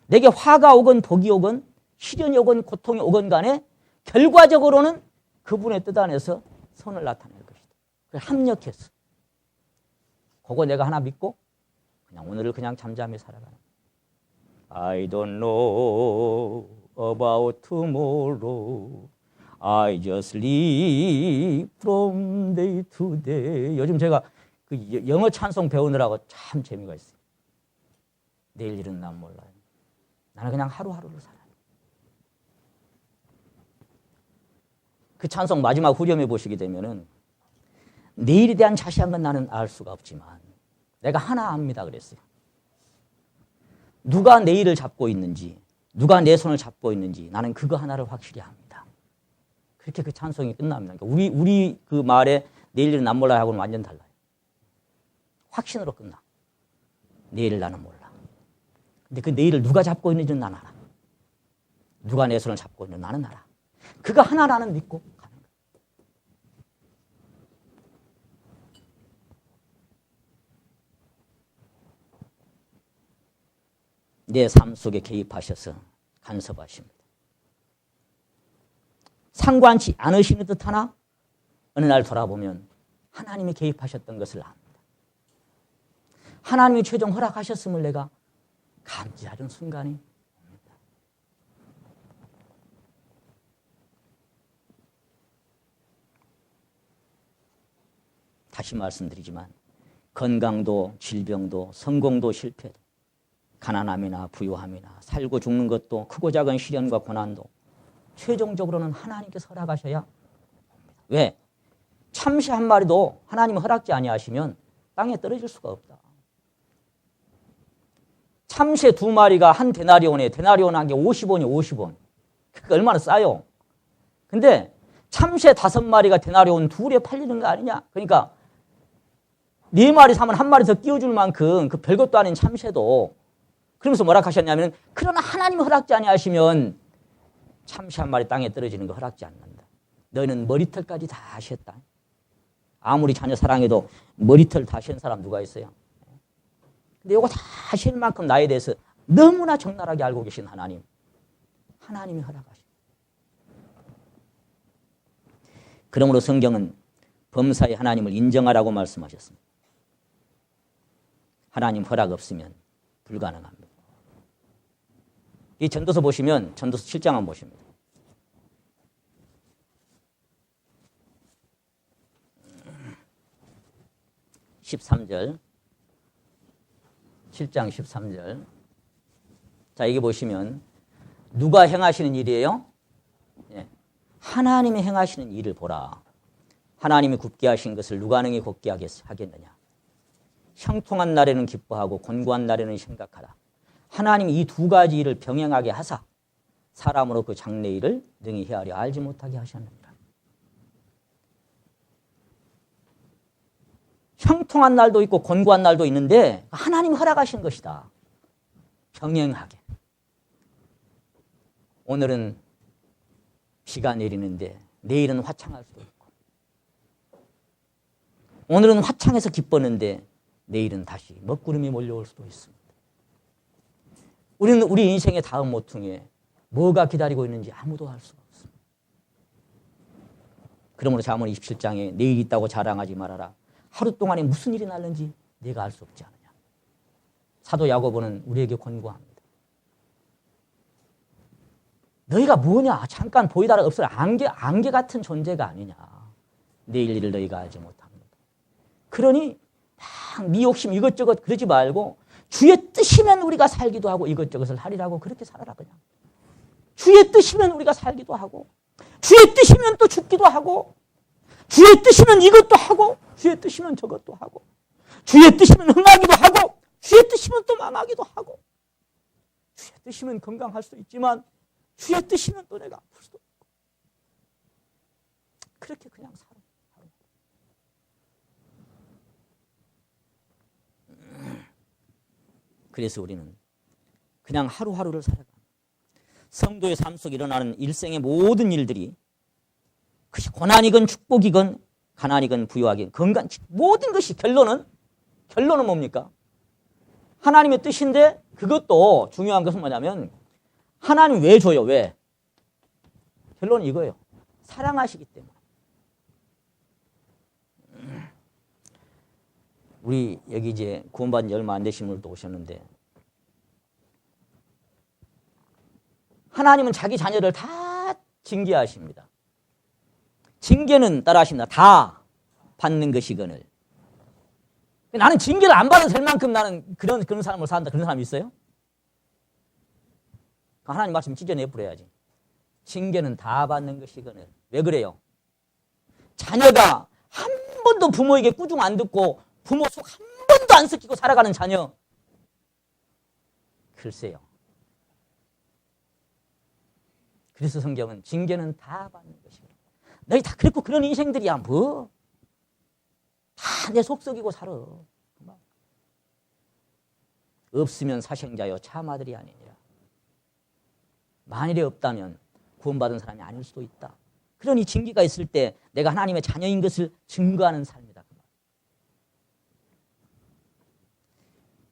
내게 화가 오건 복이 오건 시련이 오건 고통이 오건 간에 결과적으로는 그분의 뜻 안에서 선을 나타낼 것이다. 그걸 합력해서. 그거 내가 하나 믿고 그냥 오늘을 그냥 잠잠히 살아가는 거예요. I don't know about tomorrow. I just live from day to day. 요즘 제가 그 영어 찬송 배우느라고 참 재미가 있어요. 내일 일은 난 몰라요. 나는 그냥 하루하루를 살아요. 그 찬송 마지막 후렴에 보시게 되면은 내일에 대한 자세한 건 나는 알 수가 없지만 내가 하나 압니다 그랬어요. 누가 내일을 잡고 있는지 누가 내 손을 잡고 있는지 나는 그거 하나를 확실히 압니다. 그렇게 그 찬송이 끝납니다. 그러니까 우리 그 말에 내일은 난 몰라 하고는 완전 달라요. 확신으로 끝나. 내일을 나는 몰라. 근데 그 내일을 누가 잡고 있는지는 나는 알아. 누가 내 손을 잡고 있는지 나는 알아. 그거 하나 나는 믿고 가는 거야. 내 삶 속에 개입하셔서 간섭하십니다. 상관치 않으시는 듯 하나 어느 날 돌아보면 하나님이 개입하셨던 것을 압니다. 하나님이 최종 허락하셨음을 내가 감지하는 순간이 옵니다. 다시 말씀드리지만 건강도 질병도 성공도 실패도 가난함이나 부유함이나 살고 죽는 것도 크고 작은 시련과 고난도 최종적으로는 하나님께서 허락하셔야 합니다. 왜? 참새 한 마리도 하나님이 허락지 아니하시면 땅에 떨어질 수가 없다. 참새 2마리가 한 데나리온에 데나리온 한 게 50원이 50원. 그게 얼마나 싸요. 근데 참새 5마리가 데나리온 2에 팔리는 거 아니냐. 그러니까 4마리 사면 1마리 더 끼워줄 만큼 그 별것도 아닌 참새도 그러면서 뭐라 하셨냐면 그러나 하나님 허락지 아니하시면 참새 1마리 땅에 떨어지는 거 허락지 않는다. 너희는 머리털까지 다 하셨다. 아무리 자녀 사랑해도 머리털 다 신 사람 누가 있어요? 근데 이거 다 하실 만큼 나에 대해서 너무나 적나라하게 알고 계신 하나님. 하나님이 허락하십니다. 그러므로 성경은 범사에 하나님을 인정하라고 말씀하셨습니다. 하나님 허락 없으면 불가능합니다. 이 전도서 보시면 전도서 7장 한번 보십니다. (13절) 7장 13절. 자, 이게 보시면 누가 행하시는 일이에요? 예. 하나님이 행하시는 일을 보라. 하나님이 굽게 하신 것을 누가 능히 곱게 하겠느냐. 형통한 날에는 기뻐하고 곤고한 날에는 생각하라. 하나님이 이 2가지 일을 병행하게 하사 사람으로 그 장래 일을 능히 헤아려 알지 못하게 하셨느니라. 형통한 날도 있고 곤고한 날도 있는데 하나님이 허락하신 것이다. 병행하게. 오늘은 비가 내리는데 내일은 화창할 수도 있고, 오늘은 화창해서 기뻤는데 내일은 다시 먹구름이 몰려올 수도 있습니다. 우리는 우리 인생의 다음 모퉁이에 뭐가 기다리고 있는지 아무도 알 수가 없습니다. 그러므로 잠언 27장에 내일 있다고 자랑하지 말아라. 하루 동안에 무슨 일이 날는지 내가 알 수 없지 않느냐. 사도 야고보는 우리에게 권고합니다. 너희가 뭐냐? 잠깐 보이다가 없을 안개 같은 존재가 아니냐. 내일 일을 너희가 알지 못합니다. 그러니 막 미욕심 이것저것 그러지 말고 주의 뜻이면 우리가 살기도 하고 이것저것을 하리라고 그렇게 살아라 그냥. 주의 뜻이면 우리가 살기도 하고 주의 뜻이면 또 죽기도 하고 주의 뜻이면 이것도 하고 주의 뜻이면 저것도 하고 주의 뜻이면 흥하기도 하고 주의 뜻이면 또 망하기도 하고 주의 뜻이면 건강할 수도 있지만 주의 뜻이면 또 내가 아플 수도 있고 그렇게 그냥 살아. 그래서 우리는 그냥 하루하루를 살아갑니다. 성도의 삶 속에 일어나는 일생의 모든 일들이 그것이 고난이건 축복이건 가난이건 부유하건 건강 모든 것이 결론은 뭡니까? 하나님의 뜻인데 그것도 중요한 것은 뭐냐면 하나님 왜 줘요? 왜? 결론은 이거예요. 사랑하시기 때문에. 우리 여기 이제 구원받은 지 얼마 안 되신 분들도 오셨는데 하나님은 자기 자녀를 다 징계하십니다. 징계는 따라하십니다. 다 받는 것이거늘. 나는 징계를 안 받아도 될 만큼 나는 그런 삶을 산다. 그런 사람이 있어요? 하나님 말씀 찢어내버려야지. 징계는 다 받는 것이거늘. 왜 그래요? 자녀가 한 번도 부모에게 꾸중 안 듣고 부모 속 한 번도 안 섞이고 살아가는 자녀. 글쎄요. 그래서 성경은 징계는 다 받는 것이고 너희 다 그렇고 그런 인생들이야 뭐. 다 내 속썩이고 살아. 없으면 사생자여 참 아들이 아니니라. 만일에 없다면 구원받은 사람이 아닐 수도 있다. 그러니 징계가 있을 때 내가 하나님의 자녀인 것을 증거하는 삶이다.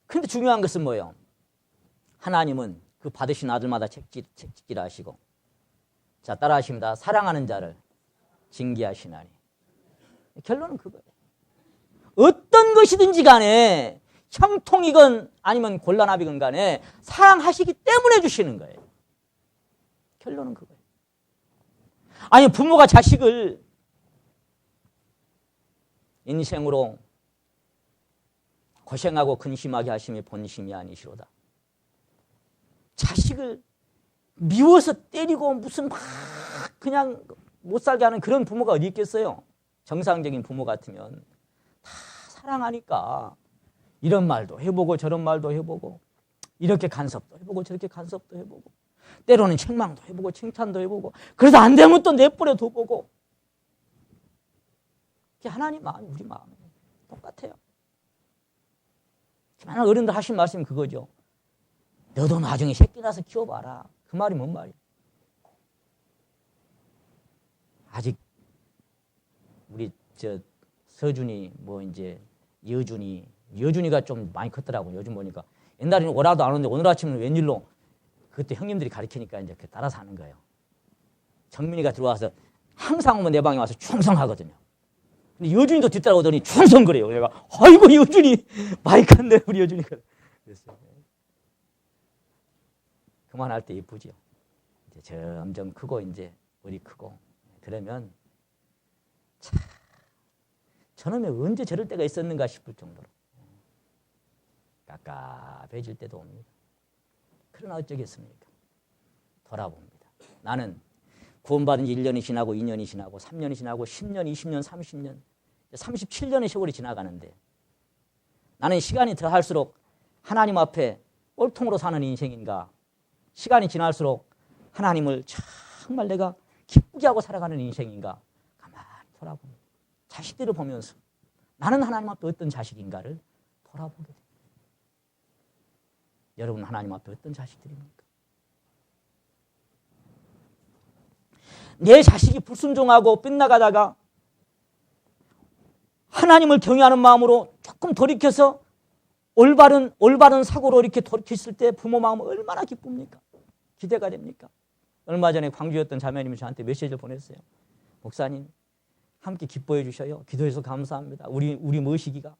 그런데 중요한 것은 뭐예요? 하나님은 그 받으신 아들마다 책짓기라 하시고 자 따라하십니다. 사랑하는 자를 징계하시나니. 결론은 그거예요. 어떤 것이든지 간에 형통이건 아니면 곤란합이건 간에 사랑하시기 때문에 주시는 거예요. 결론은 그거예요. 아니 부모가 자식을 인생으로 고생하고 근심하게 하심이 본심이 아니시로다. 자식을 미워서 때리고 무슨 막 그냥 못 살게 하는 그런 부모가 어디 있겠어요? 정상적인 부모 같으면 다 사랑하니까 이런 말도 해보고 저런 말도 해보고 이렇게 간섭도 해보고 저렇게 간섭도 해보고 때로는 책망도 해보고 칭찬도 해보고 그래도 안 되면 또 내버려 둬보고 그게 하나님 마음이 우리 마음이 똑같아요. 많은 어른들 하신 말씀이 그거죠. 너도 나중에 새끼 낳아서 키워봐라. 그 말이 뭔 말이야? 아직 우리 서준이 뭐 이제 여준이가 좀 많이 컸더라고. 요즘 보니까 옛날에는 오라도 안 오는데 오늘 아침은 웬일로 그때 형님들이 가르치니까 이제 따라서 하는 거예요. 정민이가 들어와서 항상 오면 내 방에 와서 충성하거든요. 근데 여준이도 뒤따라오더니 충성 그래요. 내가 아이고 여준이 많이 컸네 우리 여준이가. 그랬어요. 그만할 때 이쁘죠. 이제 점점 크고 이제 우리 크고 그러면 참 저놈이 언제 저럴 때가 있었는가 싶을 정도로 깝깝해질 때도 옵니다. 그러나 어쩌겠습니까? 돌아봅니다. 나는 구원받은 지 1년이 지나고 2년이 지나고 3년이 지나고 10년, 20년, 30년 37년의 세월이 지나가는데 나는 시간이 더할수록 하나님 앞에 꼴통으로 사는 인생인가 시간이 지날수록 하나님을 정말 내가 기쁘게 하고 살아가는 인생인가 가만히 돌아봅니다. 자식들을 보면서 나는 하나님 앞에 어떤 자식인가를 돌아보게 됩니다. 여러분 하나님 앞에 어떤 자식들입니까? 내 자식이 불순종하고 빗나가다가 하나님을 경외하는 마음으로 조금 돌이켜서 올바른 사고로 이렇게 돌이켰을 때 부모 마음은 얼마나 기쁩니까? 기대가 됩니까? 얼마 전에 광주였던 자매님이 저한테 메시지를 보냈어요. 목사님, 함께 기뻐해 주셔요. 기도해서 감사합니다. 우리 머시기가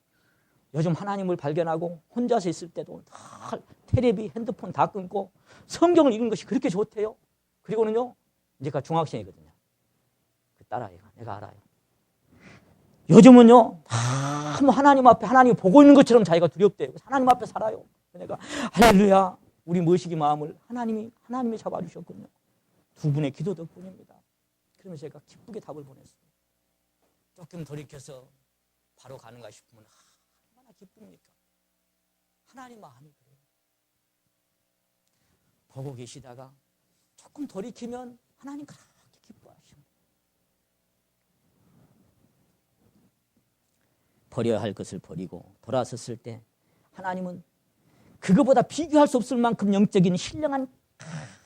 요즘 하나님을 발견하고 혼자서 있을 때도 다 테레비, 핸드폰 다 끊고 성경을 읽는 것이 그렇게 좋대요. 그리고는요, 이제가 중학생이거든요. 그 딸아이가, 내가 알아요. 요즘은요, 다 하나님 앞에 하나님 보고 있는 것처럼 자기가 두렵대요. 하나님 앞에 살아요. 내가 할렐루야, 우리 머시기 마음을 하나님이 잡아주셨군요. 두 분의 기도 덕분입니다. 그러면서 제가 기쁘게 답을 보냈어요. 조금 돌이켜서 바로 가는가 싶으면 얼마나 기쁩니까? 하나님 마음이 그래요. 보고 계시다가 조금 돌이키면 하나님 그렇게 기뻐하십니다. 버려야 할 것을 버리고 돌아섰을 때 하나님은 그거보다 비교할 수 없을 만큼 영적인 신령한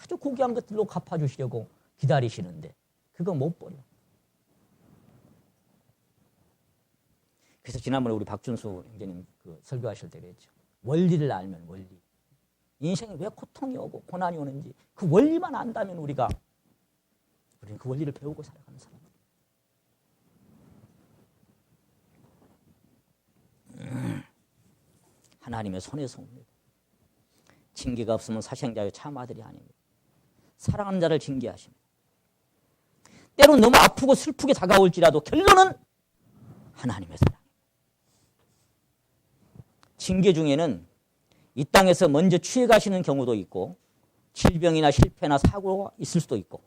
아주 고귀한 것들로 갚아주시려고 기다리시는데 그거 못 버려. 그래서 지난번에 우리 박준수 형제님 설교하실 때 그랬죠. 원리를 알면 원리. 인생에 왜 고통이 오고 고난이 오는지 그 원리만 안다면 우리는 그 원리를 배우고 살아가는 사람들. 하나님의 손에서 옵니다. 징계가 없으면 사생자의 참 아들이 아닙니다. 사랑하는 자를 징계하십니다. 때론 너무 아프고 슬프게 다가올지라도 결론은 하나님의 사랑. 징계 중에는 이 땅에서 먼저 취해 가시는 경우도 있고 질병이나 실패나 사고가 있을 수도 있고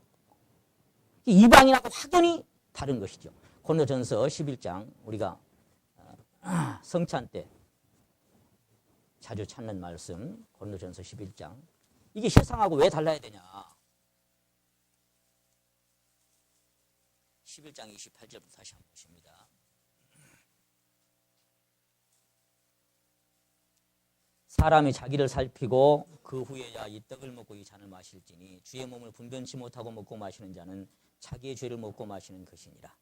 이방인하고 확연히 다른 것이죠. 고린도전서 11장 우리가 성찬 때 자주 찾는 말씀 고린도전서 11장 이게 세상하고 왜 달라야 되냐. 11장 28절부터 다시 한번 보십니다. 사람이 자기를 살피고 그 후에야 이 떡을 먹고 이 잔을 마실지니 주의 몸을 분변치 못하고 먹고 마시는 자는 자기의 죄를 먹고 마시는 것이니라.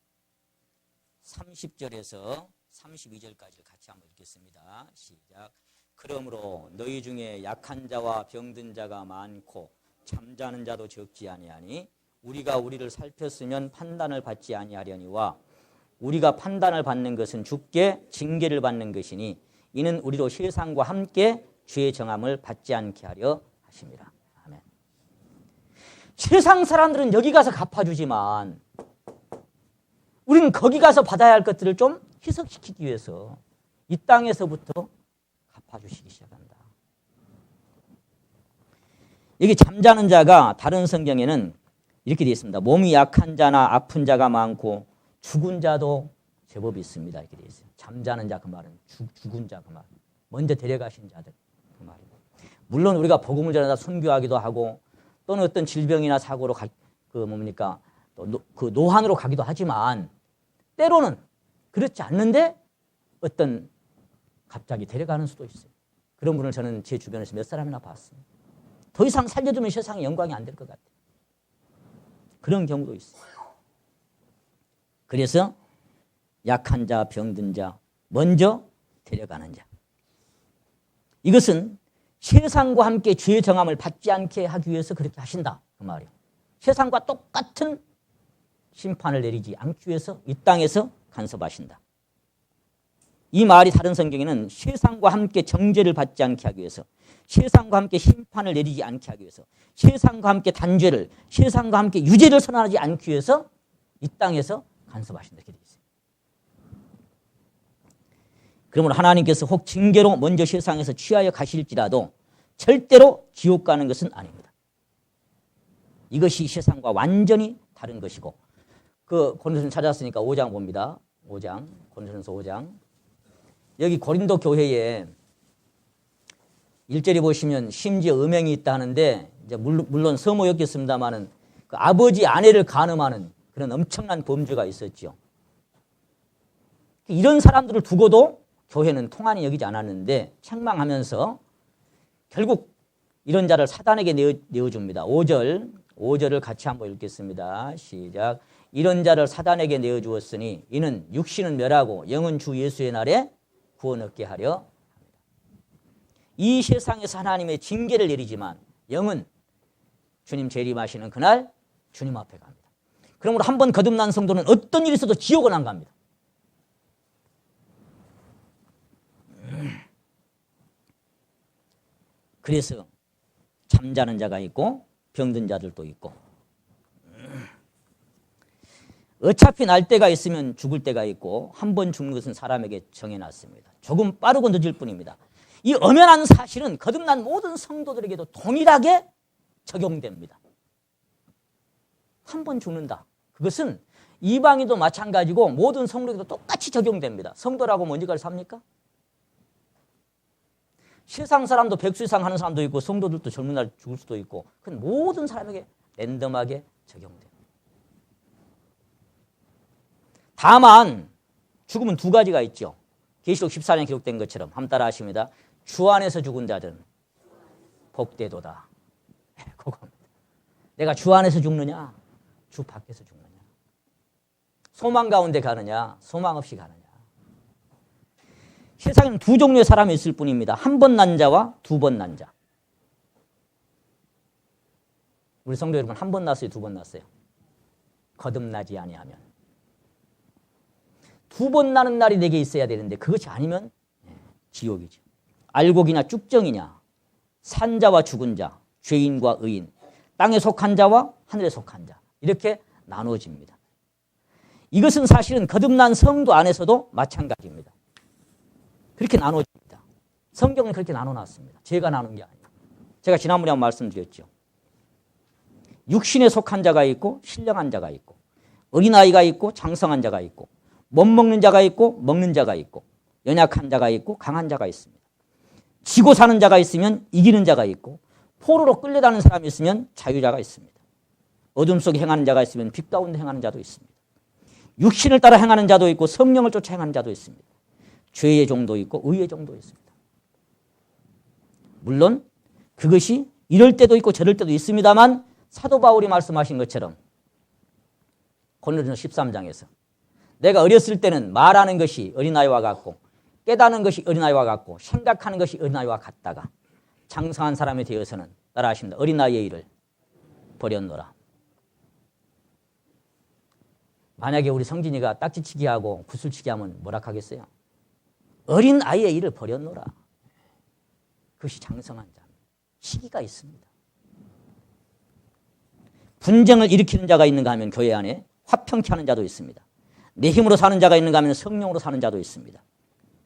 30절에서 32절까지 같이 한번 읽겠습니다. 시작. 그러므로 너희 중에 약한 자와 병든 자가 많고 잠자는 자도 적지 아니하니 우리가 우리를 살폈으면 판단을 받지 아니하려니와 우리가 판단을 받는 것은 주께 징계를 받는 것이니 이는 우리도 세상과 함께 주의 정함을 받지 않게 하려 하심이라. 아멘. 세상 사람들은 여기 가서 갚아주지만 우리는 거기 가서 받아야 할 것들을 좀 희석시키기 위해서 이 땅에서부터 갚아주시기 시작한다. 여기 잠자는 자가 다른 성경에는 이렇게 되어 있습니다. 몸이 약한 자나 아픈 자가 많고 죽은 자도 제법 있습니다. 이렇게 되어 있어요. 잠자는 자 그 말은 죽은 자 그 말. 먼저 데려가신 자들 그 말이고. 물론 우리가 복음을 전하다 순교하기도 하고 또는 어떤 질병이나 사고로 그 노환으로 가기도 하지만 때로는 그렇지 않는데 어떤 갑자기 데려가는 수도 있어요. 그런 분을 저는 제 주변에서 몇 사람이나 봤어요. 더 이상 살려두면 세상에 영광이 안 될 것 같아요. 그런 경우도 있어요. 그래서 약한 자, 병든 자, 먼저 데려가는 자. 이것은 세상과 함께 주의 정함을 받지 않게 하기 위해서 그렇게 하신다. 그 말이에요. 세상과 똑같은 심판을 내리지 않기 위해서 이 땅에서 간섭하신다. 이 말이 다른 성경에는 세상과 함께 정죄를 받지 않게 하기 위해서 세상과 함께 심판을 내리지 않게 하기 위해서 세상과 함께 단죄를 세상과 함께 유죄를 선언하지 않기 위해서 이 땅에서 간섭하신다. 이렇게 되어 있어요. 그러므로 하나님께서 혹 징계로 먼저 세상에서 취하여 가실지라도 절대로 지옥 가는 것은 아닙니다. 이것이 세상과 완전히 다른 것이고 그 고린도전서 찾았으니까 5장 봅니다. 5장 고린도전서 5장 여기 고린도 교회에 1절에 보시면 심지어 음행이 있다 하는데 이제 물론 서모였겠습니다마는 그 아버지 아내를 간음하는 그런 엄청난 범죄가 있었죠. 이런 사람들을 두고도 교회는 통한이 여기지 않았는데 책망하면서 결국 이런 자를 사단에게 내어줍니다. 5절을 같이 한번 읽겠습니다. 시작. 이런 자를 사단에게 내어주었으니 이는 육신은 멸하고 영은 주 예수의 날에 구원 얻게 하려 합니다. 이 세상에서 하나님의 징계를 내리지만 영은 주님 재림하시는 그날 주님 앞에 갑니다. 그러므로 한번 거듭난 성도는 어떤 일이 있어도 지옥은 안 갑니다. 그래서 잠자는 자가 있고 병든 자들도 있고 어차피 날 때가 있으면 죽을 때가 있고 한 번 죽는 것은 사람에게 정해놨습니다. 조금 빠르고 늦을 뿐입니다. 이 엄연한 사실은 거듭난 모든 성도들에게도 동일하게 적용됩니다. 한 번 죽는다. 그것은 이방인도 마찬가지고 모든 성도에게도 똑같이 적용됩니다. 성도라고 언제까지 삽니까? 세상 사람도 100수 이상 하는 사람도 있고 성도들도 젊은 날 죽을 수도 있고 그건 모든 사람에게 랜덤하게 적용됩니다. 다만 죽음은 두 가지가 있죠. 계시록 14장에 기록된 것처럼 한번 따라 하십니다. 주 안에서 죽은 자들은 복되도다. 그겁니다. 내가 주 안에서 죽느냐 주 밖에서 죽느냐 소망 가운데 가느냐 소망 없이 가느냐. 세상에는 두 종류의 사람이 있을 뿐입니다. 한 번 난 자와 두 번 난 자. 우리 성도 여러분 한 번 났어요? 두 번 났어요? 거듭나지 아니하면. 두 번 나는 날이 내게 있어야 되는데 그것이 아니면 지옥이죠. 알곡이냐 쭉정이냐 산자와 죽은 자, 죄인과 의인, 땅에 속한 자와 하늘에 속한 자 이렇게 나눠집니다. 이것은 사실은 거듭난 성도 안에서도 마찬가지입니다. 그렇게 나눠집니다. 성경은 그렇게 나눠놨습니다. 제가 나눈 게 아니에요. 제가 지난번에 한번 말씀드렸죠. 육신에 속한 자가 있고 신령한 자가 있고 어린아이가 있고 장성한 자가 있고 못 먹는 자가 있고 먹는 자가 있고 연약한 자가 있고 강한 자가 있습니다. 지고 사는 자가 있으면 이기는 자가 있고 포로로 끌려다니는 사람이 있으면 자유자가 있습니다. 어둠 속에 행하는 자가 있으면 빛 가운데 행하는 자도 있습니다. 육신을 따라 행하는 자도 있고 성령을 쫓아 행하는 자도 있습니다. 죄의 종도 있고 의의 종도 있습니다. 물론 그것이 이럴 때도 있고 저럴 때도 있습니다만 사도 바울이 말씀하신 것처럼 고린도전서 13장에서 내가 어렸을 때는 말하는 것이 어린아이와 같고 깨닫는 것이 어린아이와 같고 생각하는 것이 어린아이와 같다가 장성한 사람이 되어서는 따라하십니다. 어린아이의 일을 버렸노라. 만약에 우리 성진이가 딱지치기 하고 구슬치기 하면 뭐라 하겠어요? 어린아이의 일을 버렸노라. 그것이 장성한 자. 시기가 있습니다. 분쟁을 일으키는 자가 있는가 하면 교회 안에 화평케 하는 자도 있습니다. 내 힘으로 사는 자가 있는가 하면 성령으로 사는 자도 있습니다.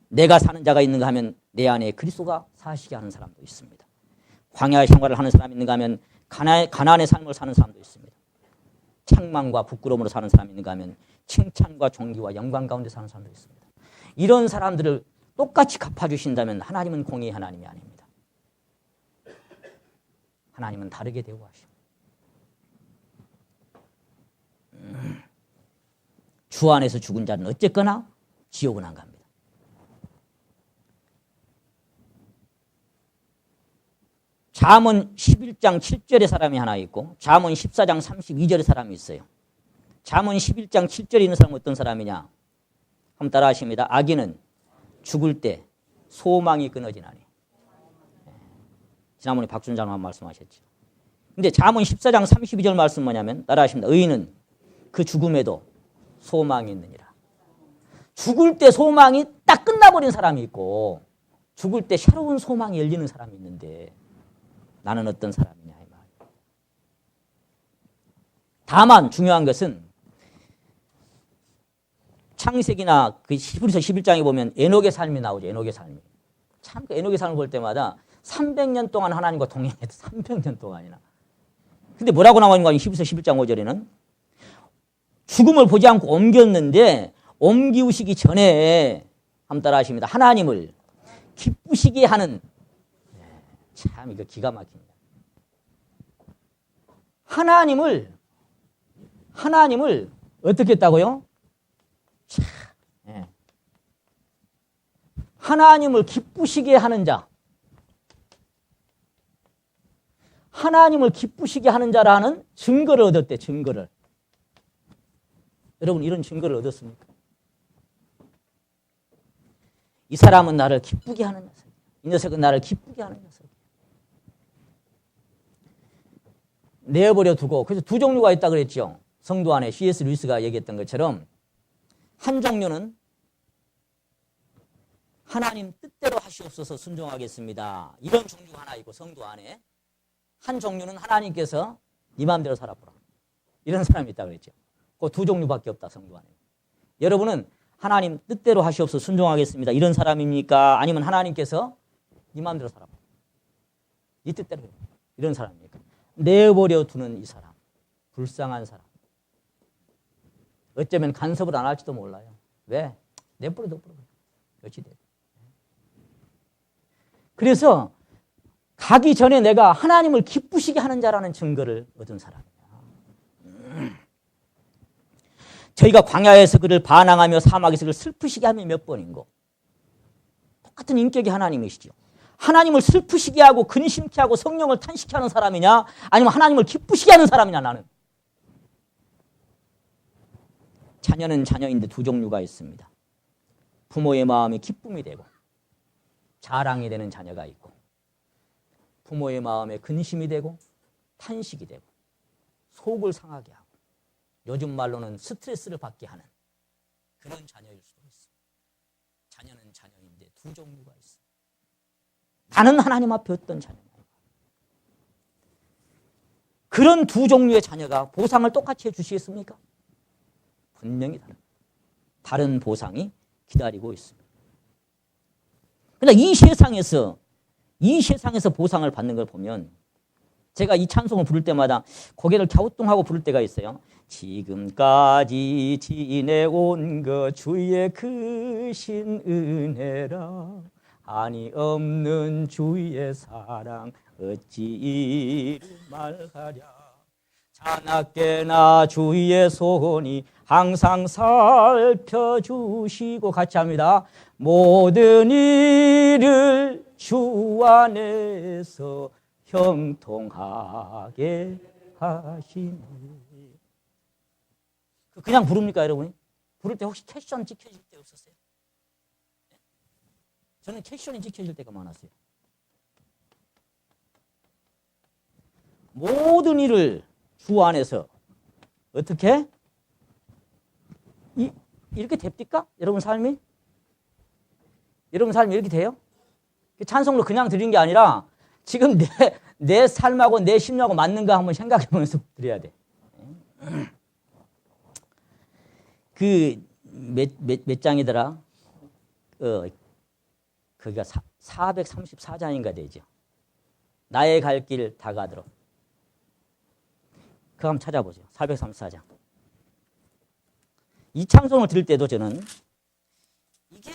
내가 사는 자가 있는가 하면 내 안에 그리스도가 사시게 하는 사람도 있습니다. 광야의 생활을 하는 사람이 있는가 하면 가나안의 삶을 사는 사람도 있습니다. 책망과 부끄러움으로 사는 사람이 있는가 하면 칭찬과 존귀와 영광 가운데 사는 사람도 있습니다. 이런 사람들을 똑같이 갚아주신다면 하나님은 공의의 하나님이 아닙니다. 하나님은 다르게 대우하십니다. 주 안에서 죽은 자는 어쨌거나 지옥은 안 갑니다. 잠언 11장 7절의 사람이 하나 있고 잠언 14장 32절의 사람이 있어요. 잠언 11장 7절에 있는 사람은 어떤 사람이냐? 한번 따라 하십니다. 악인은 죽을 때 소망이 끊어지나니. 지난번에 박준 장로가 말씀하셨죠. 근데 잠언 14장 32절 말씀 뭐냐면 따라 하십니다. 의인은 그 죽음에도 소망이 있느니라. 죽을 때 소망이 딱 끝나버린 사람이 있고 죽을 때 새로운 소망이 열리는 사람이 있는데 나는 어떤 사람이냐 이 말. 다만 중요한 것은 창세기나 그 히브리서 11장에 보면 에녹의 삶이 나오죠. 에녹의 삶이. 참 그 에녹의 삶을 볼 때마다 300년 동안 하나님과 동행했다. 300년 동안이나. 근데 뭐라고 나오는 거 아니에요? 히브리서 11장 5절에는 죽음을 보지 않고 옮겼는데 옮기우시기 전에 한번 따라 하십니다. 하나님을 기쁘시게 하는 참 이거 기가 막힙니다. 하나님을 어떻게 했다고요? 참, 예. 하나님을 기쁘시게 하는 자. 하나님을 기쁘시게 하는 자라는 증거를 얻었대. 증거를. 여러분 이런 증거를 얻었습니까? 이 사람은 나를 기쁘게 하는 녀석이야. 이 녀석은 나를 기쁘게 하는 녀석이야. 내어버려 두고. 그래서 두 종류가 있다 그랬죠. 성도 안에 C.S. 루이스가 얘기했던 것처럼 한 종류는 하나님 뜻대로 하시옵소서 순종하겠습니다. 이런 종류가 하나 있고 성도 안에 한 종류는 하나님께서 네 마음대로 살아보라. 이런 사람이 있다 그랬죠. 그 두 종류밖에 없다 성도 안에. 여러분은 하나님 뜻대로 하시옵소서 순종하겠습니다. 이런 사람입니까? 아니면 하나님께서 네 마음대로 살아보라. 네 뜻대로 해. 이런 사람입니까? 내버려 두는 이 사람. 불쌍한 사람. 어쩌면 간섭을 안 할지도 몰라요. 왜? 내버려 둬버려. 어찌 돼. 그래서 가기 전에 내가 하나님을 기쁘시게 하는 자라는 증거를 얻은 사람이야. 저희가 광야에서 그를 반항하며 사막에서 그를 슬프시게 하며 몇 번인고. 똑같은 인격이 하나님이시죠. 하나님을 슬프시게 하고 근심케 하고 성령을 탄식케 하는 사람이냐 아니면 하나님을 기쁘시게 하는 사람이냐 나는. 자녀는 자녀인데 두 종류가 있습니다. 부모의 마음이 기쁨이 되고 자랑이 되는 자녀가 있고 부모의 마음에 근심이 되고 탄식이 되고 속을 상하게 하고 요즘 말로는 스트레스를 받게 하는 그런 자녀일 수도 있습니다. 자녀는 자녀인데 두 종류가 있습니다. 나는 하나님 앞에 어떤 자녀냐. 그런 두 종류의 자녀가 보상을 똑같이 해주시겠습니까? 분명히 다른 보상이 기다리고 있습니다. 그러나 이 세상에서 보상을 받는 걸 보면 제가 이 찬송을 부를 때마다 고개를 갸우뚱하고 부를 때가 있어요. 지금까지 지내온 것 주의 크신 은혜라 한이 없는 주의 사랑 어찌 이루 말하랴 자나깨나 주의 손이 항상 살펴주시고 같이 합니다. 모든 일을 주 안에서 형통하게 하시니. 그냥 부릅니까 여러분이? 부를 때 혹시 캐션 지켜질 때 없었어요? 저는 캐션이 지켜질 때가 많았어요. 모든 일을 주 안에서 어떻게? 이렇게 됩니까? 여러분 삶이? 여러분 삶이 이렇게 돼요? 찬송으로 그냥 드린 게 아니라 지금 내 삶하고 내 심리하고 맞는가 한번 생각해 보면서 드려야 돼. 몇 장이더라? 거기가 434장인가 되죠. 나의 갈 길 다 가도록. 그거 한번 찾아보세요. 434장. 이 찬송을 들을 때도 저는 이게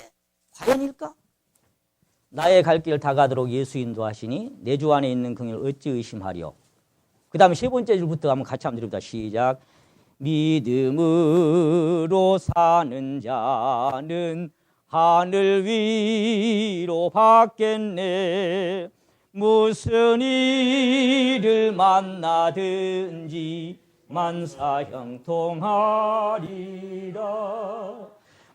과연일까? 나의 갈 길 다 가도록 예수 인도하시니 내 주 안에 있는 긍휼을 어찌 의심하리요. 그 다음에 세 번째 줄부터 한번 같이 한번 드립니다. 시작. 믿음으로 사는 자는 하늘 위로 받겠네. 무슨 일을 만나든지 만사 형통하리라.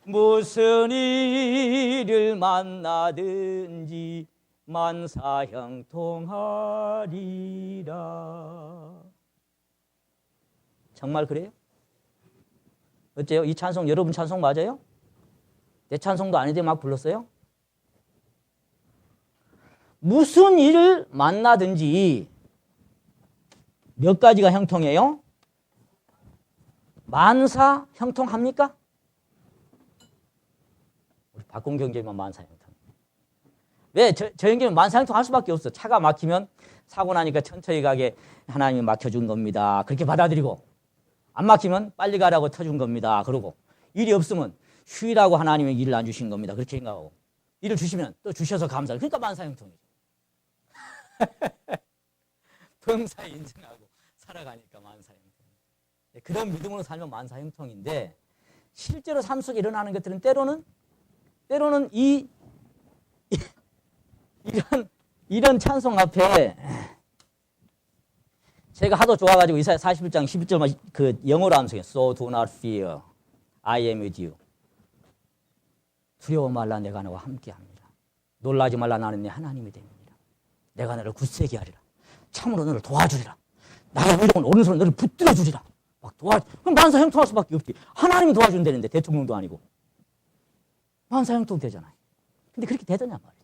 무슨 일을 만나든지 만사 형통하리라. 정말 그래요? 어때요? 이 찬송 여러분 찬송 맞아요? 내 찬송도 아닌데 막 불렀어요? 무슨 일을 만나든지 몇 가지가 형통해요? 만사 형통합니까? 우리 박공 경제만 만사 형통. 왜? 저 형제는 만사 형통할 수밖에 없어. 차가 막히면 사고 나니까 천천히 가게 하나님이 막혀준 겁니다. 그렇게 받아들이고 안 막히면 빨리 가라고 터준 겁니다. 그러고 일이 없으면 쉬라고 하나님이 일을 안 주신 겁니다. 그렇게 생각하고 일을 주시면 또 주셔서 감사해요. 그러니까 만사 형통이죠. 범사에 인정하고 살아가니까 만사 형통. 그런 믿음으로 살면 만사 형통인데 실제로 삶 속에 일어나는 것들은 때로는 이런 찬송 앞에 제가 하도 좋아가지고 이사야 41장 11절만 그 영어로 암송해요. So do not fear, I am with you. 두려워 말라, 내가 너와 함께합니다. 놀라지 말라, 나는 네 하나님이 됩니다. 내가 너를 굳세게 하리라. 참으로 너를 도와주리라. 나의 의로운 오른손으로 너를 붙들어 주리라. 막 그럼 만사 형통할 수밖에 없지. 하나님이 도와준다는데 대통령도 아니고 만사 형통 되잖아요. 근데 그렇게 되더냐 말이에요.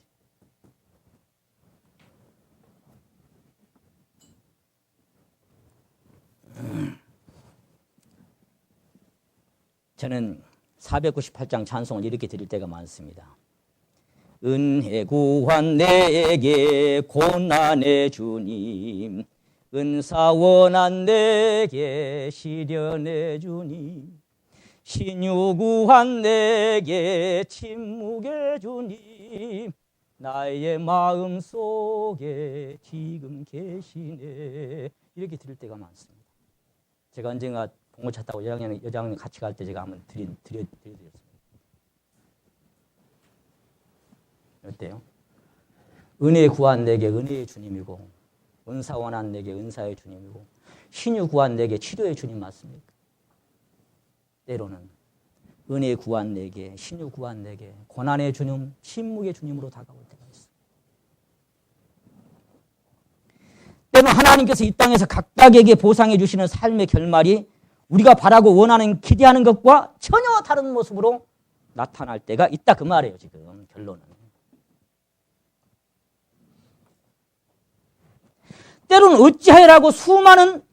저는 498장 찬송을 이렇게 드릴 때가 많습니다. 은혜 구한 내게 고난의 주님, 은사 원한 내게 시련의 주님, 신유 구한 내게 침묵의 주님, 나의 마음 속에 지금 계시네. 이렇게 드릴 때가 많습니다. 제가 언젠가 봉고차 타고 여장님 같이 갈 때 제가 한번 드려드렸습니다. 어때요? 은혜 구한 내게 은혜의 주님이고, 은사 원한 내게 은사의 주님이고, 신유 구한 내게 치료의 주님 맞습니까? 때로는 은혜 구한 내게, 신유 구한 내게, 고난의 주님, 침묵의 주님으로 다가올 때가 있어요. 때로 하나님께서 이 땅에서 각각에게 보상해 주시는 삶의 결말이 우리가 바라고 원하는, 기대하는 것과 전혀 다른 모습으로 나타날 때가 있다, 그 말이에요. 지금 결론은. 때로는 어찌하여라고 수많은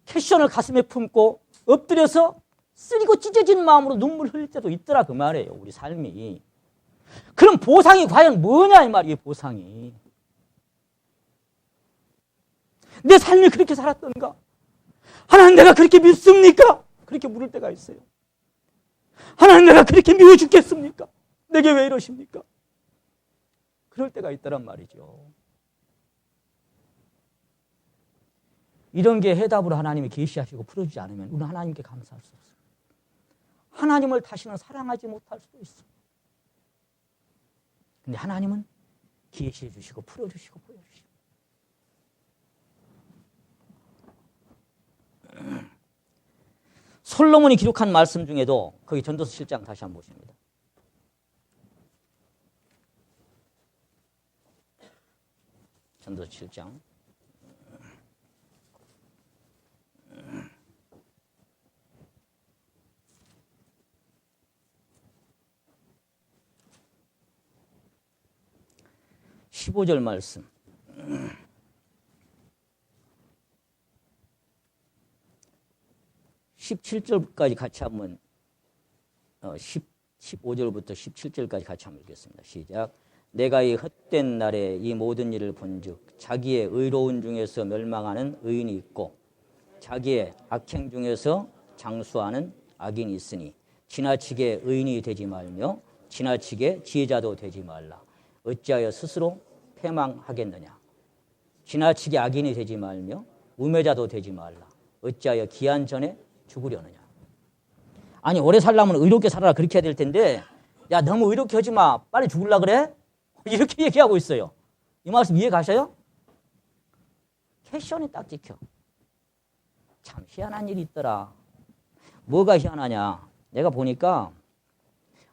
패션을 가슴에 품고 엎드려서 쓰리고 찢어진 마음으로 눈물 흘릴 때도 있더라, 그 말이에요. 우리 삶이. 그럼 보상이 과연 뭐냐 이 말이에요. 보상이. 내 삶이 그렇게 살았던가? 하나님, 내가 그렇게 밉습니까? 그렇게 물을 때가 있어요. 하나님, 내가 그렇게 미워 죽겠습니까? 내게 왜 이러십니까? 그럴 때가 있더란 말이죠. 이런 게 해답으로 하나님이 계시하시고 풀어주지 않으면 우리는 하나님께 감사할 수 없어요. 하나님을 다시는 사랑하지 못할 수도 있어요. 근데 하나님은 계시해 주시고 풀어주시고 보여주시고. 솔로몬이 기록한 말씀 중에도 거기 전도서 7장 다시 한번 보십니다. 전도서 7장. (15절) 말씀. 17절까지 같이 한번 15절부터 17절까지 같이 한번 읽겠습니다. 시작. 내가 이 헛된 날에 이 모든 일을 본즉 자기의 의로운 중에서 멸망하는 의인이 있고 자기의 악행 중에서 장수하는 악인이 있으니 지나치게 의인이 되지 말며 지나치게 지혜자도 되지 말라. 어찌하여 스스로 패망하겠느냐. 지나치게 악인이 되지 말며 우매자도 되지 말라. 어찌하여 기한 전에 죽으려느냐. 아니, 오래 살려면 의롭게 살아라 그렇게 해야 될 텐데, 야, 너무 의롭게 하지 마, 빨리 죽으려 그래? 이렇게 얘기하고 있어요. 이 말씀 이해 가셔요? 패션이 딱 찍혀. 참 희한한 일이 있더라. 뭐가 희한하냐. 내가 보니까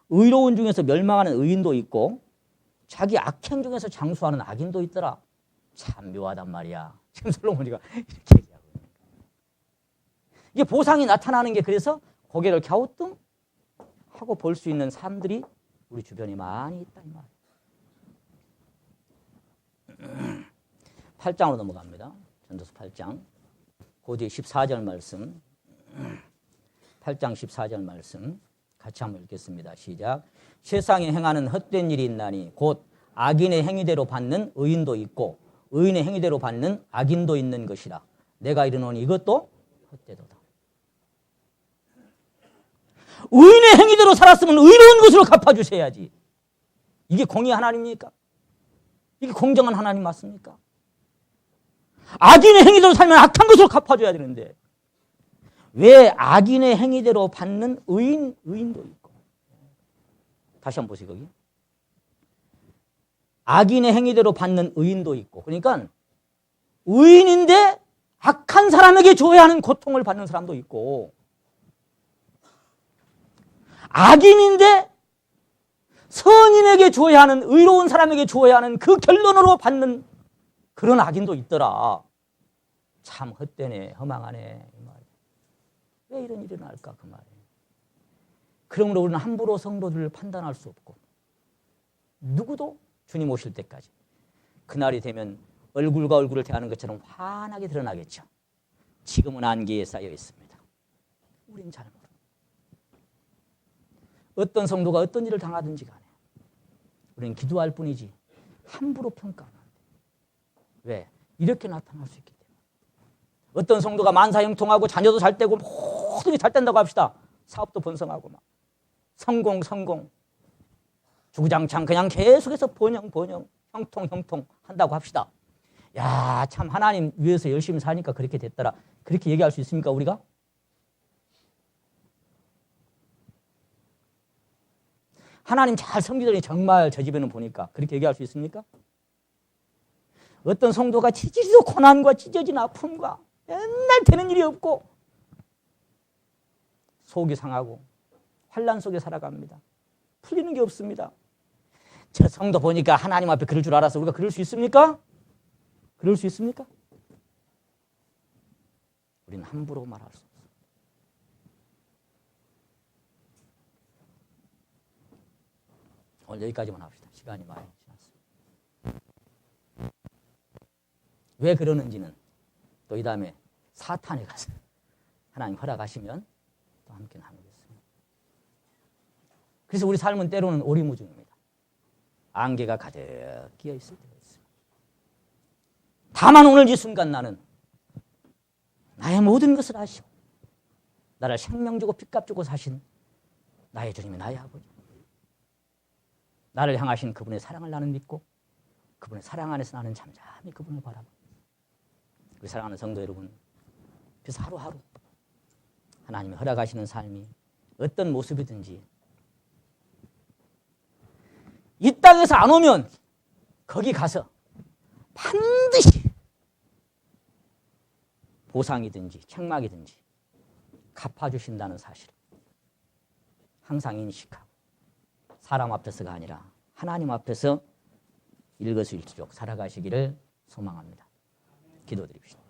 의로운 중에서 멸망하는 의인도 있고 자기 악행 중에서 장수하는 악인도 있더라. 참 묘하단 말이야. 지금 솔로몬이가 이렇게 얘기하고 있는 거야. 이게 보상이 나타나는 게 그래서 고개를 갸우뚱하고 볼 수 있는 사람들이 우리 주변에 많이 있다 이 말이에요. 8장으로 넘어갑니다. 전도서 8장. 그 뒤에 14절 말씀. 8장 14절 말씀 같이 한번 읽겠습니다. 시작. 세상에 행하는 헛된 일이 있나니 곧 악인의 행위대로 받는 의인도 있고 의인의 행위대로 받는 악인도 있는 것이라. 내가 이르노니 이것도 헛되도다. 의인의 행위대로 살았으면 의로운 것으로 갚아주셔야지. 이게 공의 하나님입니까? 이게 공정한 하나님 맞습니까? 악인의 행위대로 살면 악한 것으로 갚아줘야 되는데 왜 악인의 행위대로 받는 의인도 있고. 다시 한번 보세요. 거기 악인의 행위대로 받는 의인도 있고. 그러니까 의인인데 악한 사람에게 줘야 하는 고통을 받는 사람도 있고, 악인인데 선인에게 줘야 하는, 의로운 사람에게 줘야 하는 그 결론으로 받는 그런 악인도 있더라. 참 헛되네, 허망하네. 이 말이야. 왜 이런 일이 날까 그 말이에요. 그러므로 우리는 함부로 성도들을 판단할 수 없고, 누구도 주님 오실 때까지 그날이 되면 얼굴과 얼굴을 대하는 것처럼 환하게 드러나겠죠. 지금은 안개에 쌓여 있습니다. 우린 잘 모릅니다. 어떤 성도가 어떤 일을 당하든지 간에 우리는 기도할 뿐이지 함부로 평가하면 안 돼요. 왜? 이렇게 나타날 수 있기 때문에. 어떤 성도가 만사형통하고 자녀도 잘 되고 모든 게 잘 된다고 합시다. 사업도 번성하고 막 성공 주구장창 그냥 계속해서 번영 형통 한다고 합시다. 야, 참 하나님 위해서 열심히 사니까 그렇게 됐더라. 그렇게 얘기할 수 있습니까 우리가? 하나님 잘 섬기더니 정말 저 집에는 보니까 그렇게 얘기할 수 있습니까? 어떤 성도가 찢어지도 고난과 찢어진 아픔과 맨날 되는 일이 없고 속이 상하고 환난 속에 살아갑니다. 풀리는 게 없습니다. 저 성도 보니까 하나님 앞에 그럴 줄 알아서 우리가 그럴 수 있습니까? 그럴 수 있습니까? 우리는 함부로 말할 수 없어요. 오늘 여기까지만 합시다. 시간이 많이 지났습니다. 왜 그러는지는 또 이 다음에 사탄에 가서 하나님 허락하시면 또 함께 나누겠습니다. 그래서 우리 삶은 때로는 오리무중입니다. 안개가 가득 끼어 있을 때가 있습니다. 다만 오늘 이 순간 나는 나의 모든 것을 아시고 나를 생명 주고 핏값 주고 사신 나의 주님이 나의 아버지, 나를 향하신 그분의 사랑을 나는 믿고 그분의 사랑 안에서 나는 잠잠히 그분을 바라봐. 우리 사랑하는 성도 여러분, 그래서 하루하루 하나님이 허락하시는 삶이 어떤 모습이든지 이 땅에서 안 오면 거기 가서 반드시 보상이든지 책망이든지 갚아주신다는 사실 항상 인식하고 사람 앞에서가 아니라 하나님 앞에서 일거수일투족 살아가시기를 소망합니다. 기도드립시다.